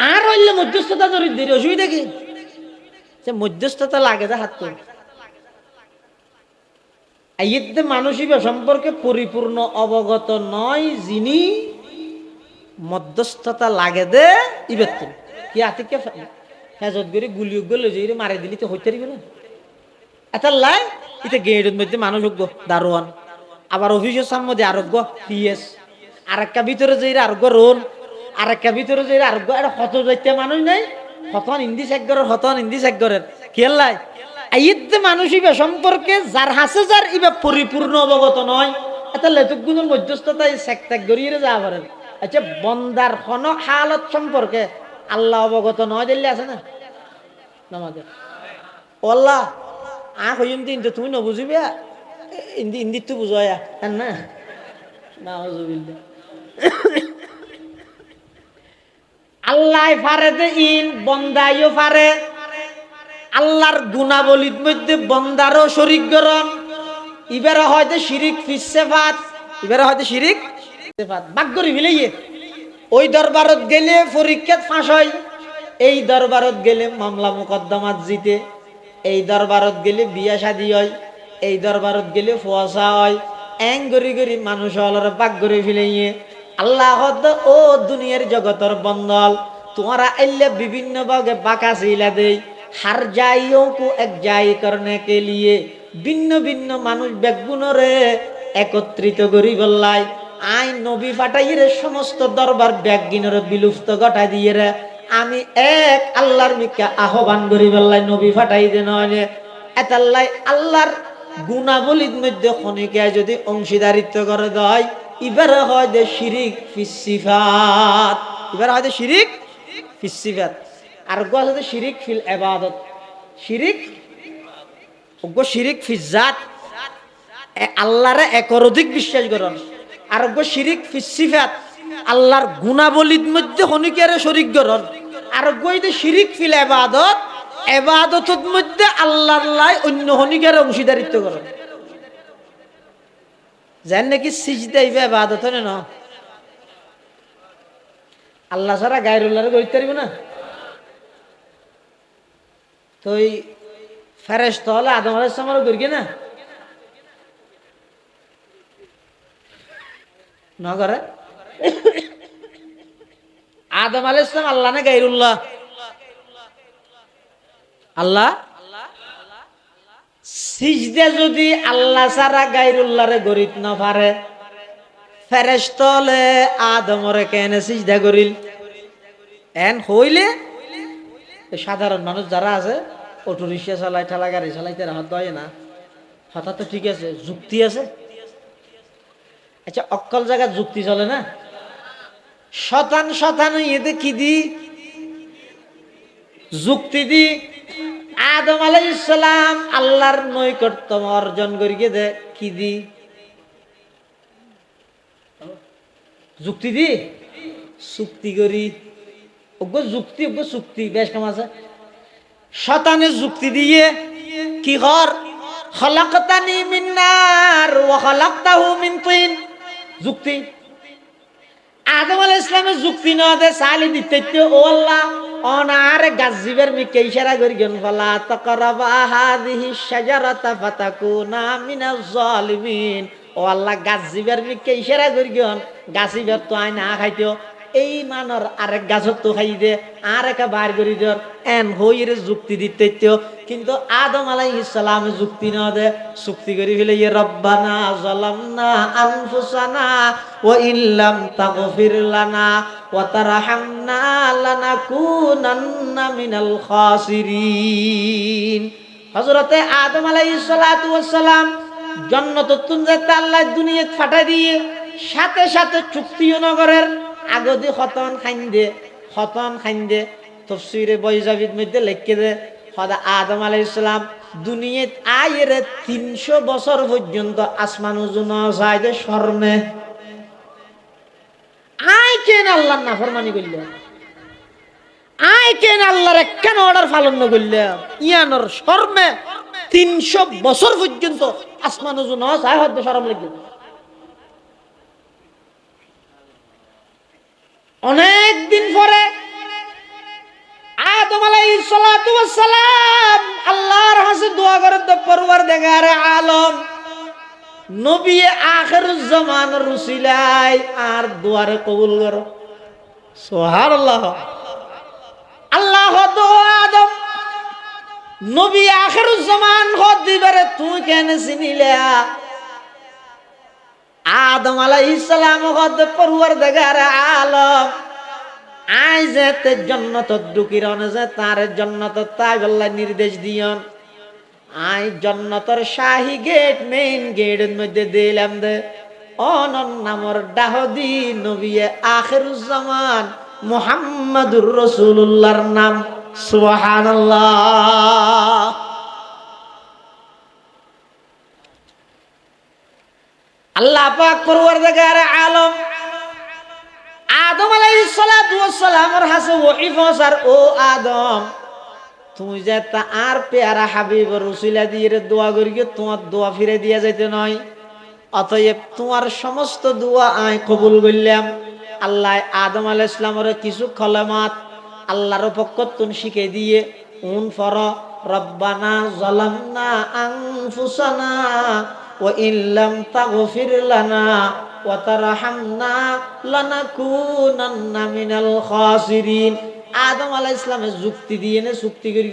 আর হইলে মধ্যস্থতা ধরি দেরি অসুবিধা কি মধ্যস্থতা লাগে যা হাত তো আইতে মানসিক সম্পর্কে পরিপূর্ণ অবগত নয় যিনি মধ্যস্থতা লাগে দে ইবেত কি আতিকে হেজত করে গুলি গলে যে মারে দিলি তো হইতে পারবে না এটা লাই এটা গেটের মধ্যে মানুষ দারোয়ান আবার অফিসের সামনে আরোগ্য পিএস আর একটা ভিতরে যে আরোগ্য রোল আর একটা ভিতরে যে আরোগ্য এটা হত যাইতে মানুষ নাই হতন ইন্দি সেক্টরের হতন ইন্দি সেক্টরের খেললাই আইতে মানসিক সম্পর্কে যার হাসে যার ইবা পরিপূর্ণ অবগত নয় এটা লেতুকগুলোর মধ্যস্থতায় সেক্টাক গড়িয়ে যাওয়া পারেন আচ্ছা বন্দার হন হালত সম্পর্কে আল্লাহ অবগত নয় দিল্লি আছে না আমাদের আল্লাহ হইম দিন তো তুমি নবুঝিবে ইন্দি তো বুঝায়া না আল্লাহ ফারে দে ইন বন্দাইও ফারে আল্লাহর গুণাবলীর মধ্যে বন্দারও শরীক গরণ এবারে হয়তো শিরিক ফিসেফাত এবারে হয়তো শিরিক ফিসেফাত বাক করি মিলাইয়ে ওই দরবারত গেলে পরীক্ষাত ফাঁস হয়, এই দরবারত গেলে মামলা মোকদ্দমাত জিতে, এই দরবারত গেলে বিয়া শাদী হয়, এই দরবারত গেলে ফুয়াশা হয়। এং গরি গরি মানুষ হলর পাক করে ফেলে আল্লাহ ও দুনিয়ার জগতর বন্দল তোমারা আইলে বিভিন্ন ভাগে বাঁকা চিলা দেই, হার যাইও কো এক যাই করনে কে লিয়ে ভিন্ন ভিন্ন মানুষ বেগুনরে একত্রিত করি বললাই আই নবী ফাটাই রে সমস্ত দরবার ব্যাগিনরে বিলুপ্ত ঘটাই দিয়ে রে আমি এক আল্লাহর মিকা আহ্বান করি বললাই নবী ফাটাই দে নয় এতাল্লাই আল্লাহর গুণাবলীর মধ্যে খনিকে যদি অংশীদারিত্ব করে দেয় এবার হয় যে শিরিক ফিসিফাত, এবার হয় যে শিরিক ফিসিফাত। আর গো আছে শিরিক ফিল ইবাদত, শিরিক ওগো শিরিক ফিজাত আল্লাহরে একর অধিক বিশ্বাস করন। আর গো শিরিক ফিসিফাত আল্লাহর গুণাবলীর মধ্যে খনিকে শরিক করন। আর গো এই যে শিরিক ফিল ইবাদত এবাদতের মধ্যে আল্লাহর লাই অন্য খনিকের অংশীদারিত্ব করন। জান নাকি সিজদা ইবা ইবাদত না, আল্লাহ ছাড়া গায়রুল্লাহরে কইতে পারিব না। তো এই ফেরেশতা হলে আদম আলাইহিস সালামও করি না, না করে আদম আলাইহিস সালাম আল্লাহ না গায়রুল্লাহ? আল্লাহ। সিজদা যদি আল্লাহ ছাড়া গায়রুল্লাহরে গরিত না পারে, ফেরেশতা হলে আদমরে কেন সিজদা করিল? এন হইলে সাধারণ মানুষ যারা আছে অটো রিক্সা চালায়, ঠেলা গাড়ি চালাইতে হাত দেয় না, হঠাৎ তো ঠিক আছে, যুক্তি আছে। আচ্ছা অক্কল জায়গা যুক্তি চলে না, শতান শতান ইয়েতে কি দি যুক্তি দি আদম আলাইহিস সালাম আল্লাহর নৈকট্য অর্জন করিয়ে দে কি দি যুক্তি দি চুক্তি করি, ওগো যুক্তি ওগো চুক্তি বেশ কাম আছে। শতানের যুক্তি দিয়ে কি কর খলাকতানি মিন নার ওয়া খলাকতাহু মিন তিন, যুক্তি। আদম আলাইহিস সালামের যুক্তি না দে সালি দিতে ও আল্লাহ অনার গাজিবের মিকে ইশারা করি গন ফালা তাকরাবা হাযিহি শাজারাতা ফাতাকুনা মিনাজ জালিমিন। ও আল্লাহ গাজিবের মিকে ইশারা করি গন গাছিবের তো আই না খাইতো, এই মানর আরেক গাছত তো খাই দে আর একা বার করি দর এন হইরে যুক্তি দিতে। কিন্তু আদম আলাইহিস সালাম যুক্তি না দে চুক্তি করি ফেলে রব্বানা যালামনা আনফুসানা ওয়া ইল্লাম তাগফির লানা ওয়া তারহামনা লানাকুনান্না মিনাল খাসিরিন। হযরতে আদম আলাইহিস সালাতু ওয়াস সালাম জান্নাতুন যেতে আল্লাহ দুনিয়াত ফাটাই দিয়ে সাথে সাথে চুক্তিও নগরের আগদি খতন খাইন্দে তফসিরে বৈজাবিদ মধ্যে লিখে দে খোদা আদম আলাইহিস সালাম দুনিয়াত আয়ের 300 বছর পর্যন্ত আসমান উজুন যায় দে শর্মে আই কেন আল্লাহর নাফরমানি করলে, আই কেন আল্লাহর একখান অর্ডার পালন না করলে, ইয়ানোর শর্মে 300 বছর পর্যন্ত আসমান উজুন যায় হদ শরম লাগবে। অনেক দিন পরে আদম আলাইহিস সালাতু ওয়াস সালাম আল্লাহর কাছে দোয়া করে তো পরওয়ারদিগার আলম নবী আখিরুজ জামান রসুলাই আর দোয়ারে কবুল করো সুবহানাল্লাহ। আল্লাহ তো আদম নবী আখিরুজ জামান হদ দিবারে তুই কেন চিনিলে? আদম আলাইহিস সালাম হদ পরওয়ারদিগার আলম আই যেতে জন্নত ঢুকিরন যে তার জন্নত তাই আল্লাহ নির্দেশ দিয়ন আই জন্নতর শাহী গেট মেইন গেটের মধ্যে দিলাম দে অনন নামর দাহদি নবী আখিরুজ জামান মুহাম্মাদুর রাসূলুল্লাহর নাম সুবহানাল্লাহ। আল্লাহ পাক পরওয়ারদিগার আলম আদম আলাইহিস সালাতু ওয়াস সালামের হাসে ওহী পৌঁছার ও আদম তুমি যে তার পেয়ারা হাবিব রসুলা দিয়ে দোয়া করি তোমার দোয়া ফিরে দিয়ে যাইতে নয়, অতএব তোমার সমস্ত দোয়া আয় কবুল করলাম। আল্লাহ আদম আলাইহিস সালামের কিছু কলেমাত আল্লাহর পক্ষতুন শিখে দিয়ে উন ফর রব্বানা যালামনা আনফুসানা ওয়া ইল্লাম তাগফির লানা ওয়া তারহামনা লানাকুনান্না মিনাল খাসিরিন। আদম আলাইহিস সালামের যুক্তি দিয়ে নে চুক্তি করি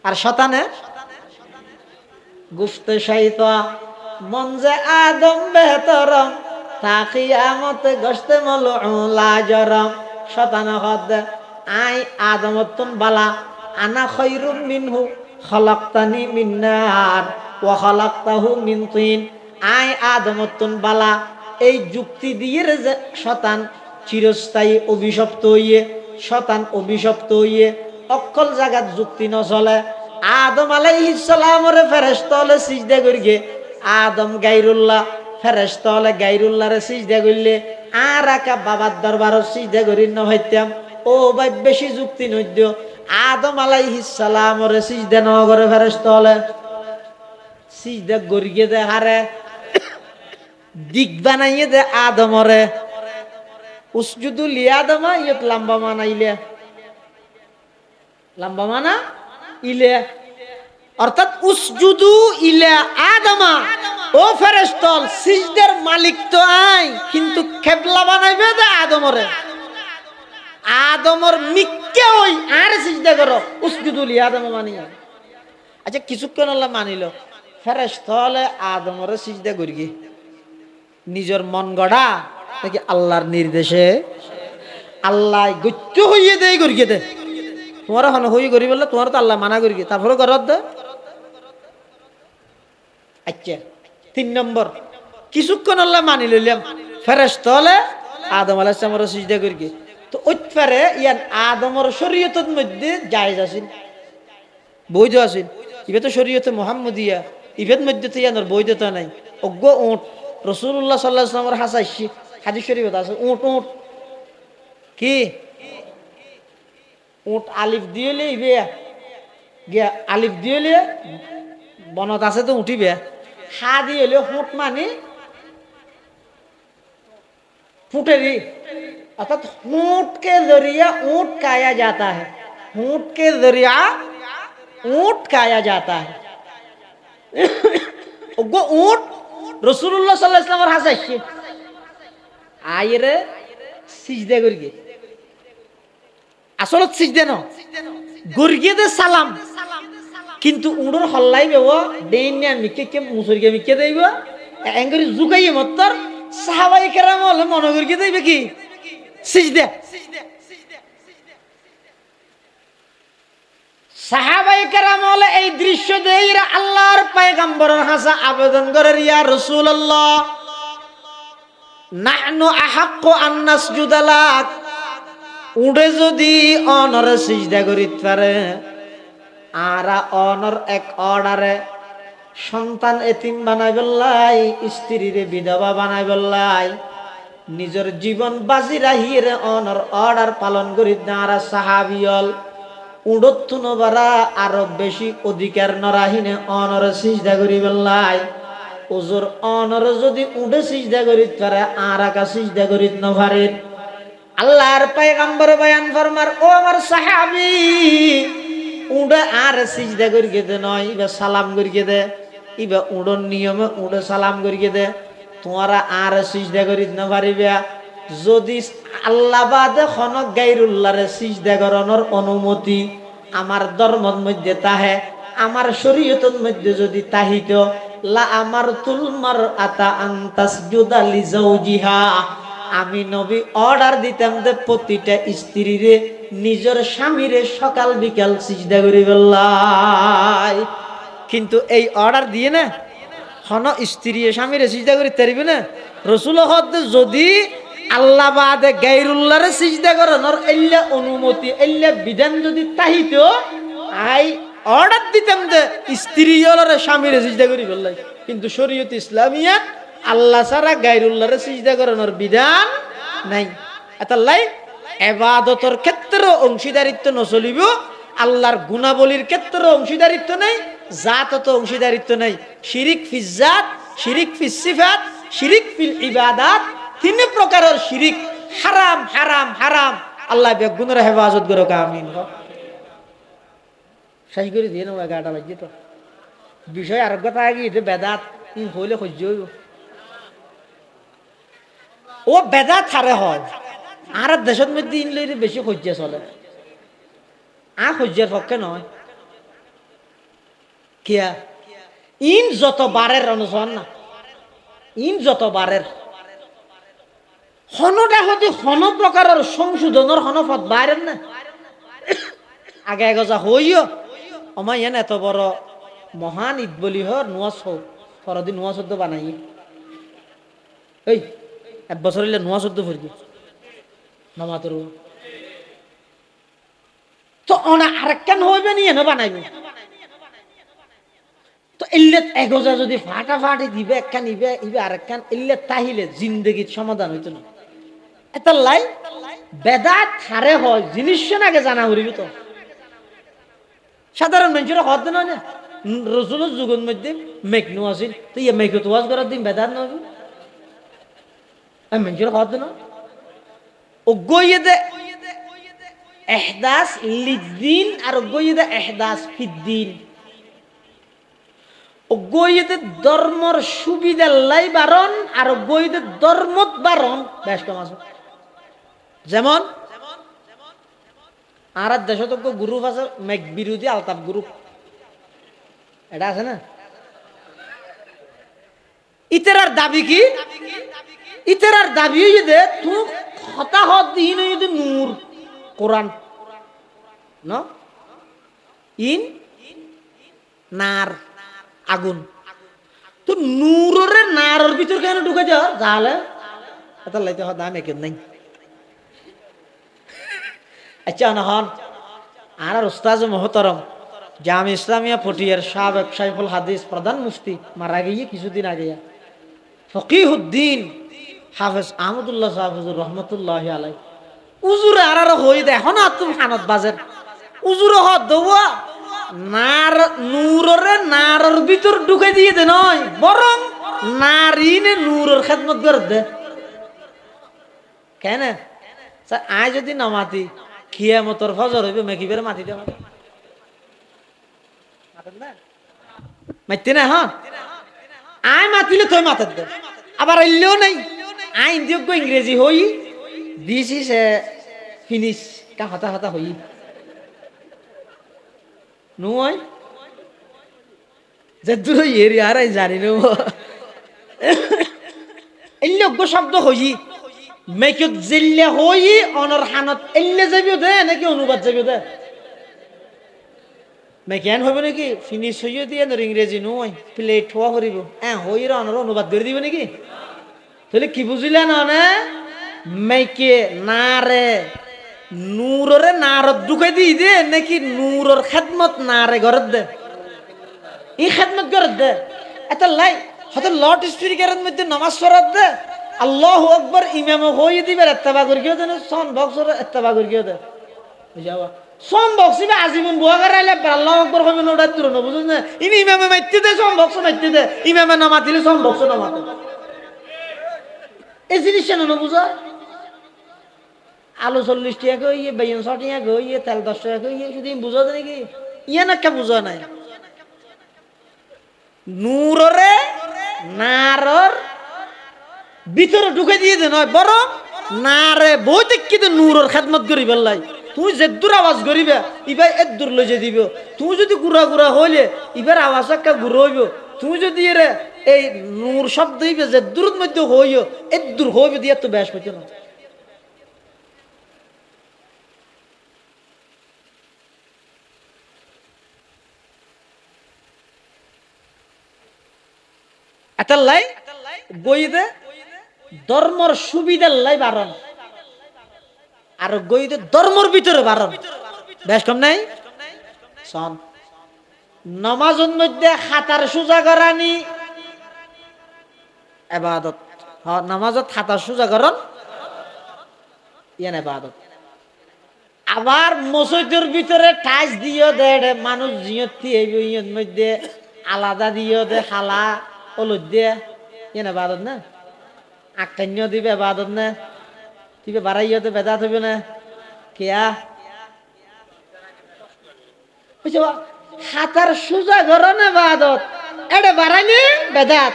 আর শতানে গুফতে শাইতা মন যে আদম বেহতরম তা কিয়ামত গশতে মলউলা জরম। শতানে হদ আই আদমতুন বালা আনা খায়রুম মিনহু খলাকতানি মিন নার ওয়া খলাকতাহু মিন তিন। আই আদমতুন বালা এই যুক্তি দিয়ে যে শতান চিরস্থায়ী অভিশপ্ত হইয়ে শতান অভিশপ্ত হইয়ে অকল জাগাত যুক্তি ন চলে। আদম আলাইহিস সালামের ফেরেশতা হলে সিজদা করিগে আদম গায়রুল্লাহ ফেরেশতা হলে গায়রুল্লাহরে সিজদা করলে আর একা বাবার দরবারও সিজদা করি ন হইতাম। ও ভাই বেশি যুক্তি নদ্য আদম আলাইহিস সালামের সিজদা ন করে ফেরেশতা হলে সিজদা করিগে দে হারে দিক বানাইয়ে দে আদমরে উসজুদু লিয়াদমা ইয়ত লম্বা মানাইলে লম্বা মানা ইলে অর্থাৎ উসজুদু ইলা আদমা ও ফেরেশতল সিজদার মালিক তো আই কিন্তু কিবলা বানাইবে দে আদমরে আদমর মিক্কে ওই আর সিজদা করো উসজুদু লিয়াদমা মানিয়া। আচ্ছা কিছুক্ষণ আল্লাহ মানিল ফেরেশতলে আদমরে সিজদা করিগে নিজের মন গড়া নাকি আল্লাহর নির্দেশে আল্লাহ গচ্য হইয়ে দেয় করিয়ে দে তোমার হন হই করি বললে তোমার তো আল্লাহ মানা করি তারপরে করত দে। আচ্ছা 3 নম্বর কিছুক্ষণ আল্লাহ মানি লইলাম ফেরেশতা হলে আদম আলাইহিস সালামের সিজদা করিয়ে তো ওইফারে ইয়ান আদমর শরীয়তের মধ্যে জায়েজ আছে বৈধ আছে ইবে তো শরীয়তে মুহাম্মদিয়া ইবের মধ্যে তো ইয়ানোর বৈধতা নাই। অজ্ঞ উট রাসূলুল্লাহ সাল্লাল্লাহু আলাইহি ওয়াসাল্লামের হাসাইছি হাদিস শরীফে আছে উট উট কি উট আলিফ দিয়েলে ইবে গিয়া আলিফ দিয়েলে বনত আছে তো উঠিবে হা দিয়েলে হুট মানে ফুটেরি अर्थात ऊंट के जरिया ऊंट खाया जाता है ऊंट के जरिया ऊंट खाया जाता है वो ऊंट रसूलुल्लाह सल्लल्लाहु अलैहि वसल्लम हासाइছে আইরে সিজদা করিগে আসলে সিজদা ন গরিগে দে সালাম কিন্তু উড়র হল্লাই বেব দেইনা মিকে কে মুসরিগে মিকে দেইব এঙ্গরি জুগাইয়ে মত্তর সাহাবায়ে কেরাম হলে মনে করিগে দেইবে কি সিজদা। সাহাবায়ে কেরাম হলে এই দৃশ্য দেইরা আল্লাহর পয়গম্বরের হাসা আবেদন করে ইয়া রাসূলুল্লাহ নাহনু আহাক্কু আন নাসজুদা লাক উড়ে যদি অনর সিজদা করিত পারে আর অনর এক অর্ডারে সন্তান এতিম বানাই বললাই স্ত্রীরে বিধবা বানাই বললাই নিজের জীবন বাজি রাহিরে অনর অর্ডার পালন করি না সাহাবিয়ল উড়ত নবারা আরো বেশি অধিকার নরাহিনে অনর সিজদা করি বললাই ওজোর অনর যদি উড়ে সিজদা করিত পারে আর একা সিজদা করিত না পারে। আল্লাহর পয়গম্বর বয়ান ফরমার ও আমার সাহাবী উড়ে আর সিজদা করিয়ে দে নয় ইবা সালাম করিয়ে দে ইবা উড়ন নিয়মে উড়ে সালাম করিয়ে দে তোমরা আর সিজদা করিত না পারিবে যদি আল্লাহ বাদে খনক গায়রুল্লাহরে সিজদা করানোর অনুমতি আমার ধর্মের মধ্যে তাহে আমার শরীয়তের মধ্যে যদি তাহিত লা আমারতুল মারআতা আন তাসজুদা লিজাওজিহা আমি নবী অর্ডার দিতাম যে প্রতিটা স্ত্রীরে নিজের স্বামীরে সকাল বিকাল সিজদা করে বললাই কিন্তু এই অর্ডার দিয়ে না হন স্ত্রী স্বামীরে সিজদা করে তারিবে না রসুল হদ যদি আল্লাহ বাদে গায়রুল্লাহরে সিজদা করানোর এল্লা অনুমতি এল্লা বিধান যদি তাহিত আই অর্ডার দিতাম যে স্ত্রী হলরে স্বামীরে সিজদা করি বললাই কিন্তু শরীয়ত ইসলামিয়া আল্লাহ ছাড়া গায়রুল্লাহরে সিজদা করানোর বিধান নাই। এতাল্লাই ইবাদতের ক্ষেত্রে অংশীদারিত্ব নচলিব আল্লাহর গুণাবলীর ক্ষেত্রে অংশীদারিত্ব নাই জাতত অংশীদারিত্ব নাই শিরিক ফিজ জাত শিরিক ফিজ সিফাত শিরিক ফিল ইবাদাত তিন প্রকারের শিরিক হারাম হারাম হারাম। আল্লাহ বেগুনের হেফাজত করো আমিন। শেষ করে দিয়ে নেবো 11টা বাজে তো বিষয় আর কথা আগে বেদাত হইলে সহ্য হইব। ও বেদাত হারে হয় আর দেশের মধ্যে ইনলে বেশি সহ্য চলে সহ্যের পক্ষে নয়। কিয়া ইন যত বারের অনুসরণ না ইন যত বারের হনটা হতে হন প্রকারের সংশোধনের হনপথ বাইরের না আগে যা হইও আমার ইয়ান এত বড় মহান ঈদ বলি হর নোয়াজ হোক পরদিন নোয়া শব্দ বানাই এই এক বছর হইলে নোয়া শব্দ ফুরবি নমাতর তো অনা আরেকখান হইবে নিয়ে না বানাইবে তো এলে এগোজা যদি ফাটাফাটি দিবে একখান ইবে ইবে আরেকখান এলে তাহিলে জিন্দগির সমাধান হইতো না। এটা লাই বেদাত হারে হয় জিনিস আগে জানা উড়িব তো সাধারণ মানুষের হদ নয় না রসুলের যুগের মধ্যে মেঘনু আসিল তো ইয়ে মেঘ তো ওয়াজ করার দিন বেদাত নয় মানুষের হদ নয় ও গইয়ে এহদাস লিদ্দিন আর গইয়ে এহদাস ফিদ্দিন ও গইয়ে ধর্মর সুবিধা লাই বারণ আর গইয়ে ধর্মত বারণ বেশ কম আছে। যেমন আর দেশতজ্ঞ গ্রুপ আছে মেঘ বিরোধী আলতাপ গ্রুপ এটা আছে না ইতেরার দাবি কি ইতেরার দাবি যে তুই হতাহত দিন যদি নূর কোরআন ন ইন নার আগুন তো নূরের নারের ভিতর কেন ঢুকে যাও তাহলে এটা লাইতে হয় দাম একের নাই। আচ্ছা নহন আর উস্তাজ মোহতরম জামি ইসলামিয়া পটিয়ার সাবেক সাইফুল হাদিস প্রধান মুফতি মারা গিয়ে কিছুদিন আগে ফকিহুদ্দিন হাফেজ আহমদুল্লাহ সাহেবুর রহমতুল্লাহ আলাই উজুরে আর হই দে এখন তুমি খানত বাজের উজুরে হত দেওয়া নার নূরের নারের ভিতর ঢুকে দিয়ে দে নয় বরং নারীনে নূরের খেদমত করে দে কেন আয় যদি নামাতি খিয়ামতর ফজর হইবে মেকিবের মাটি দেওয়া মাইতে না হ্যাঁ আয় মাতিলে তুই মাতার দে আবার এলেও নাই আইন যোগ্য ইংরেজি হই দিস ইস ফিনিশ কা হতা হতা হই নয় যে দূর এরি আর জানি নেব এল্যোগ্য শব্দ হই মেকিত জিল্লে হই অনর হানত এল্লে যাবিও দে নাকি অনুবাদ যাবিও দে মেকেন হইব নাকি ফিনিশ হইও দিয়ে ইংরেজি নয় প্লেট হওয়া করিব হই অনর অনুবাদ করে দিব নাকি তাহলে কি বুঝিলেন না মেকে নারে নূরের নারত ঢুকাই দিই দে নাকি নূরের খেদমত নারে ঘরত দে এই খেদমত ঘরত দে এটা লাই হয়তো লট স্পিকারের মধ্যে নামাজ পড়াত দে আল্লাহু আকবার ইমাম হই দিবে ইত্তেবা করি কেউ দেন সন বক্সর ইত্তেবা করি কেউ দে বুঝাবা সন বক্সিবে আজীবন বুয়া করাইলে আল্লাহু আকবার কইবে ওটা দূর না বুঝুন না ইনি ইমামে মাইতে দে সন বক্স মাইতে দে ইমামে না মাতিলে সন বক্স না মাতে এই জিনিসটা না বুঝা আলু 40 টাকা কই বেগুন 60 টাকা কই তেল 10 টাকা কই শুধু বুঝা দেয় নাকি ইয়া না কে বুঝা নাই নূররে নারর ভিতরে ঢুকে দিয়ে দে নয় বরং নারে বইতে কিন্তু নূরের খেদমত করি বেলাই তুই যে দূর আওয়াজ করিবে ইবার এর দূর লই যে দিব তুই যদি গুড়া গুড়া হইলে ইবার আওয়াজ একটা গুড়ো হইব তুই যদি এর এই নূর শব্দ হইবে যে দূরের মধ্যে হইও এর দূর হইবে দিয়ে তো বেশ হইতো না এটার লাই গই দে ধর্মর সুবিধার লাই বারণ আর গই দে ধর্মর ভিতরে বারণ বেশ কম নাই শোন নামাজের মধ্যে হাতার সোজা করানি ইবাদত হ্যাঁ নামাজত হাতার সোজা করন ইয়ান ইবাদত আবার মসজিদের ভিতরে টাইস দিও দে মানুষ জিয়তি হইব ইয়ের মধ্যে আলাদা দিও দে খালা অলদ দে ইয়ান ইবাদত না আকান্য দিবে বাদত না দিবে বাড়াইয়াতে বেদাত হইবে না কেয়া হাতার সুজা গরনে বাদত এটা বাড়াইলে বেদাত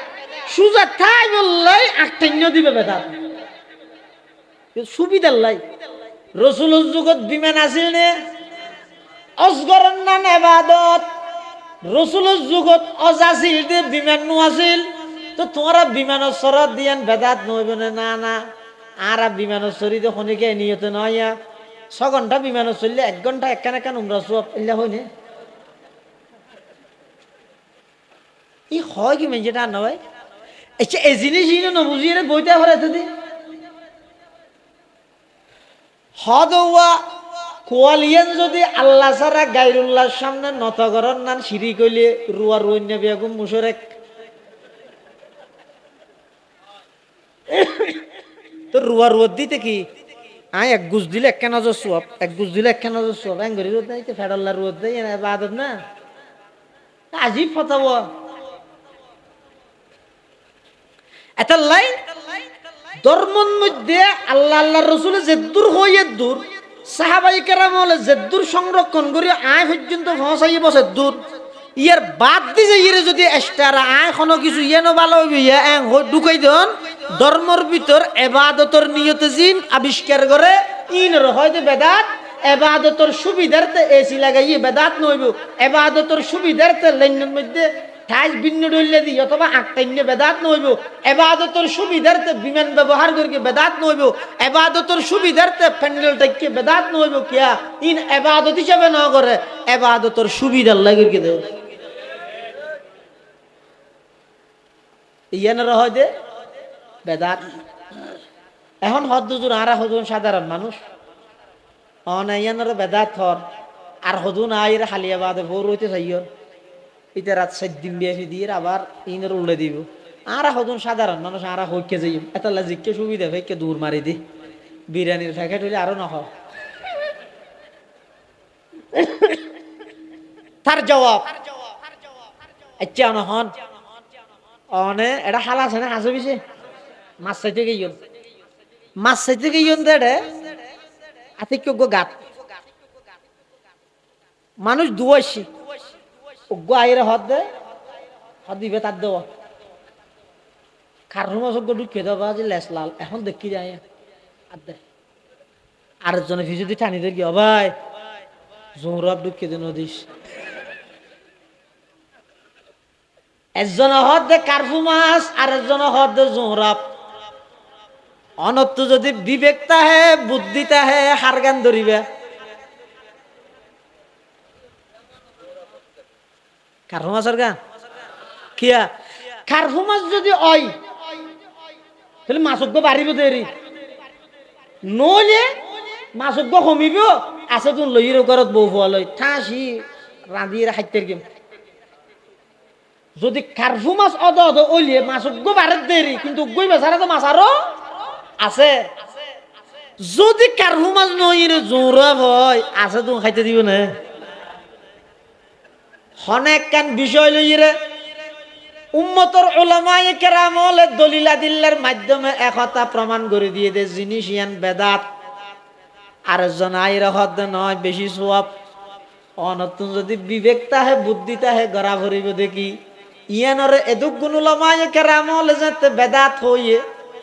সুজা থাই বললাই আকান্য দিবে বেদাত সুবিধার লাই রসুলের যুগত বিমান আছিল নে অজগরন না নেবাদত রসুলের যুগত অজ আছিল দে বিমান নু আছিল তো তোমরা বিমানের সরত দিয়ান বেদাত নইবে না না আর বিমানের সরিতে খনিকে নিয়ত নয়া 6 ঘন্টা বিমানে চললে 1 ঘন্টা একখান উমরা সব এলা হয়নি ই হয় কি মেজেটা নয় আচ্ছা এই জিনিস ইনো নবুঝিয়ে বইতে পারে এতদি হদওয়া কোয়ালিয়ান যদি আল্লাহ ছাড়া গায়রুল্লাহর সামনে নত করার নান সিঁড়ি কইলে রুয়া রুইন্যা বেগম মুশরেক তো রুয়া রুয়া দিতে কি আয় এক গুজ দিলে এক নজর সোয়াব এক গুজ দিলে এক নজর সোয়াব এঙ্গরি রোদ নাই ফেডাল্লা রোদ দেয় না বাদত না আজিব ফতাওয়া এটা লাইন ধর্মর মধ্যে আল্লাহ আল্লাহর রাসূল যেদূর হইয়ে দূর সাহাবায়ে কেরাম হলে যেদূর সংরক্ষণ করে আয় পর্যন্ত পৌঁছাই বসে দূর ইয়ার বাদ দিয়ে ইয়ে যদি এক্সট্রা আয় কোনো কিছু ইয়েনো ভালো হইবে ইয়া এং ঢুকাই দেন ধর্মর ভিতর ইবাদতের নিয়তে জিন আবিষ্কার করে ইনর হয়তো বেদাত ইবাদতের সুবিধার্থে এসি লাগাইয়ে বেদাত নইব ইবাদতের সুবিধার্থে লাইনের মধ্যে ঠাইস ভিন্ন ডইলে দি অথবা আক্তাইন্য বেদাত নইব ইবাদতের সুবিধার্থে বিমান ব্যবহার করি বেদাত নইব ইবাদতের সুবিধার্থে প্যান্ডেল টাইকে বেদাত নইব কিয়া ইন ইবাদত হিসাবে ন করে ইবাদতের সুবিধার লাগি কি দেও ইয়ান রহ দে বেদাত এখন হদ্দুজুর আরা হদুন সাধারণ মানুষ অনায়ানের বেদাত হর আর হদুন আইর হালিয়া বাদে ভোর হইতে চাইয়র ইতে রাত 7 দিন বিয়ে দিয়ে আবার ইনের উল্লে দিব আরা হদুন সাধারণ মানুষ আরা হইকে যাই এত লজিককে সুবিধা হইকে দূর মারি দি বিরিয়ানির প্যাকেট হইলে আরো না হয় তার জবাব আচ্ছা নহন অনে এটা হালা আছে না হাসে বিছে মাছ চাইতে গিয়ে মাছ চাইতে গিয়ে দেড়ে আতিক গাত মানুষ দুয়াইছি অজ্ঞ আইরে হদ দে হদ দিবে তার দেওয়া কার মাছ অজ্ঞ ঢুকিয়ে দেওয়া যে লেস লাল এখন দেখি যায় আর দে আরেকজনে ফিসে দিয়ে টানি দেখি ভাই জোহরাব ঢুকিয়ে দে নদীস একজন হদ দে কার্ফু মাছ আর একজন হদ দে জোহরাব অনত্য যদি বিবেকতা হে বুদ্ধিতা হে হার গান ধরিবে কার্ফু মাছের গান কিয়া কার্ফু মাছ যদি অই তাহলে মাছজ্ঞ বাড়িব দেরি নলে মাছজ্ঞ কমিব আছে তুন লইয়ের ঘরত বউ ফুয়া লই ঠাসি রাঁধিয়ে খাইতে গেম যদি কার্ফু মাছ অদ অদ ওলিয়ে মাছজ্ঞ বাড়ির দেরি কিন্তু গই বেচারা তো মাছ আরো আছে যদি কার্ফু মাছ নইরে জোরা ভয় আছে তুমি খাইতে দিব না অনেক কান বিষয় লইরে উম্মতর উলামায়ে কেরাম হলে দলিল আদিল্লার মাধ্যমে একতা প্রমাণ করে দিয়ে দে জিনিস ইয়ান বেদাত আর জন আইরা হদ নয় বেশি সওয়াব অনতুন যদি বিবেকতা হে বুদ্ধিতা হে গড়া ভরিব দেখি ইয়ানরে এদুক গুণ উলামায়ে কেরাম হলে যেতে বেদাত হইয়ে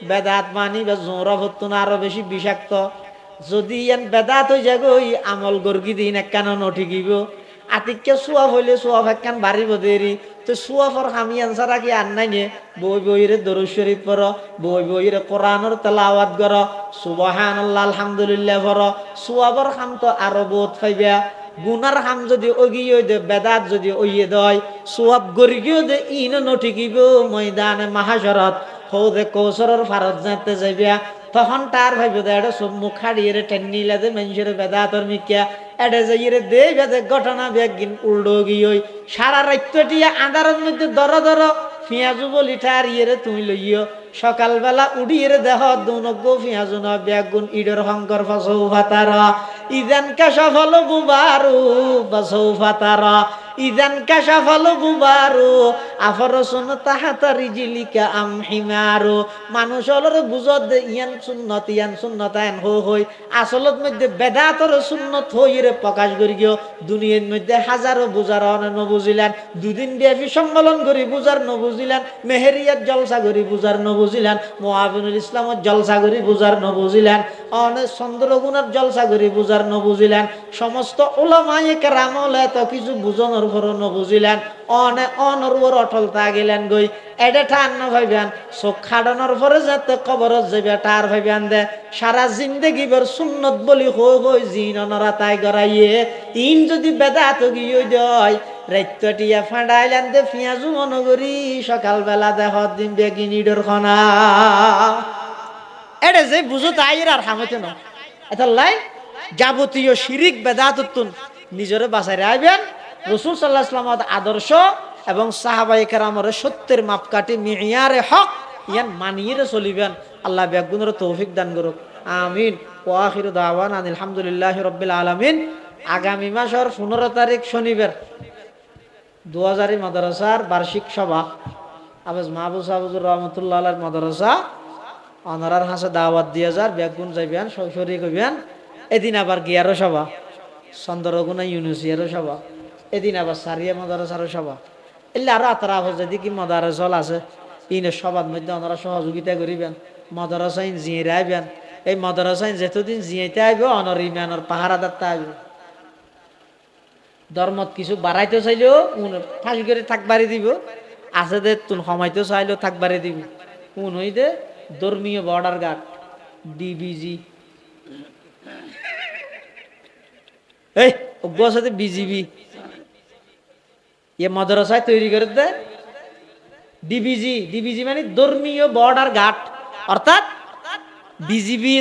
বেদাত মানি বা জোরা হতো না আরো বেশি বিষাক্ত যদি ইয়ান বেদাত হয়ে যাগো আমল গর্গি দিন একখান নঠিকিব আতিককে সোয়াব হইলে সোয়াব একখান বাড়িব দেরি তো সোয়াবর হামি আনসারা কি আর নাই নে বই বইরে দরুদ শরীফ পড়ো বই বইরে কোরআনের তেলাওয়াত করো সুবহানাল্লাহ আলহামদুলিল্লাহ পড়ো সোয়াবর হাম তো আরো বহুত পাইবা গুনার হাম যদি অগিয়ে দে বেদাত যদি ওইয়ে দয় সোয়াব গর্গিও দে ইন নঠিকিব ময়দানে মাহাশরত হৌদে কৌশরের ফারত যাতে যাইবা তখন তার ভাইব দে এটা সব মুখ হারিয়ে টেন্নিলা দে মানুষের বেদাতর মিকিয়া এটা যাইয়ে দে বেদে ঘটনা বেগিন উল্টো গিয়ে সারা রাত্যটিয়া আন্ধারের মধ্যে দর দর পিঁয়াজু বলি ঠার ইয়ে তুমি লইও সকালবেলা উড়িয়ে দেহ দুনগ্য পিঁয়াজু ন বেগুন ইডর হংকর ফাসৌ ফাতার ইদান কাশা ফল বুবারু বাসৌ ফাতার ইদান কাশাফাল গুবারু আফরসুন তাহাতা রিজিলিকা আম হিমারু। মানুষ হলরে বুঝত ইয়ান সুন্নত আন হই আসলত মধ্যে বেদাতর সুন্নত হইরে প্রকাশ করি গিয়ে দুনিয়ার মধ্যে হাজারো বুঝার নবুঝিলেন, দুদিন ব্যাপী সম্মেলন করি বুঝার নবুঝিলেন, মেহেরিয়াত জলসা করি বুঝার নবুঝিলেন, মুআবিনুল ইসলামত জলসা করি বুঝার নবুঝিলেন, অনেক চন্দ্রগুণের জলসা করি বুঝার নবুঝিলেন, সমস্ত উলামায়ে কেরাম এত কিছু বুঝানোর পর নবুঝিলেন, অনর্বর অটল তা গেলেন গই এটা ঠান না ভাইবেন চোখ খাডানোর পরে যাতে কবরত যাবে টার ভাইবেন দে সারা জিন্দেগি বের সুন্নত বলি হই জিন অনরা তাই গড়াইয়ে ইন যদি বেদাত গিয়ে দেয় রাইতটিয়া ফাঁড়াইলেন দে পিঁয়াজু মনগরি সকালবেলা দেহ দিন বেগিনিডর খনা এটা যে বুঝো তাই আর হামতে না এটা লাই যাবতীয় শিরিক বেদাতুন নিজরে বাঁচাই রাখবেন। রাসূল সাল্লাল্লাহু আলাইহি ওয়াসাল্লাম আদর্শ এবং সাহাবায়ে কেরামের সত্যের মাপকাঠি মিয়ারে হক ইয়ান মানিয়ে চলিবেন। আল্লাহ বেগুনের তৌফিক দান করুক, আমিন। ওয়া আখিরু দাওয়ানা আলহামদুলিল্লাহি রাব্বিল আলামিন। আগামী মাসের 15 তারিখ শনিবার 2000 মাদ্রাসার বার্ষিক সভা আবাস মাহবুব সাহুজুর রহমতুল্লাহ আলাইহির মাদ্রাসা অনারার হাসে দাওয়াত দিয়ে যার বেগুন যাইবেন শরীক হইবেন। এদিন আবার গিয়ারও সভা, চন্দ্রগুনা ইউনিভার্সিটিরও সভা, এদিন আবার সারিয়া মাদ্রাসারও সভা, এলে আরো আতরা যদি কি মাদ্রাসল আছে ইনের সবার মধ্যে ওনারা সহযোগিতা করিবেন। মাদ্রাসাইন জিয়ে আইবেন, এই মাদ্রাসাইন যেতদিন জিয়াইতে আইবে অনর ইমানর পাহারাদারটা আইবে। ধর্মত কিছু বাড়াইতে চাইলেও ফাঁসি করে থাকবারে দিব, আছে দে তুন সময়তে চাইলেও থাকবারে দিব। কোন হইতে ধর্মীয় বর্ডার গার্ড ডিবিজি, এই অজ্ঞ সাথে বিজিবি এ মাদ্রাসায় তৈরি করে দে ডিবিজি মানে ধর্মীয় বর্ডার গার্ড, অর্থাৎ বিজিবি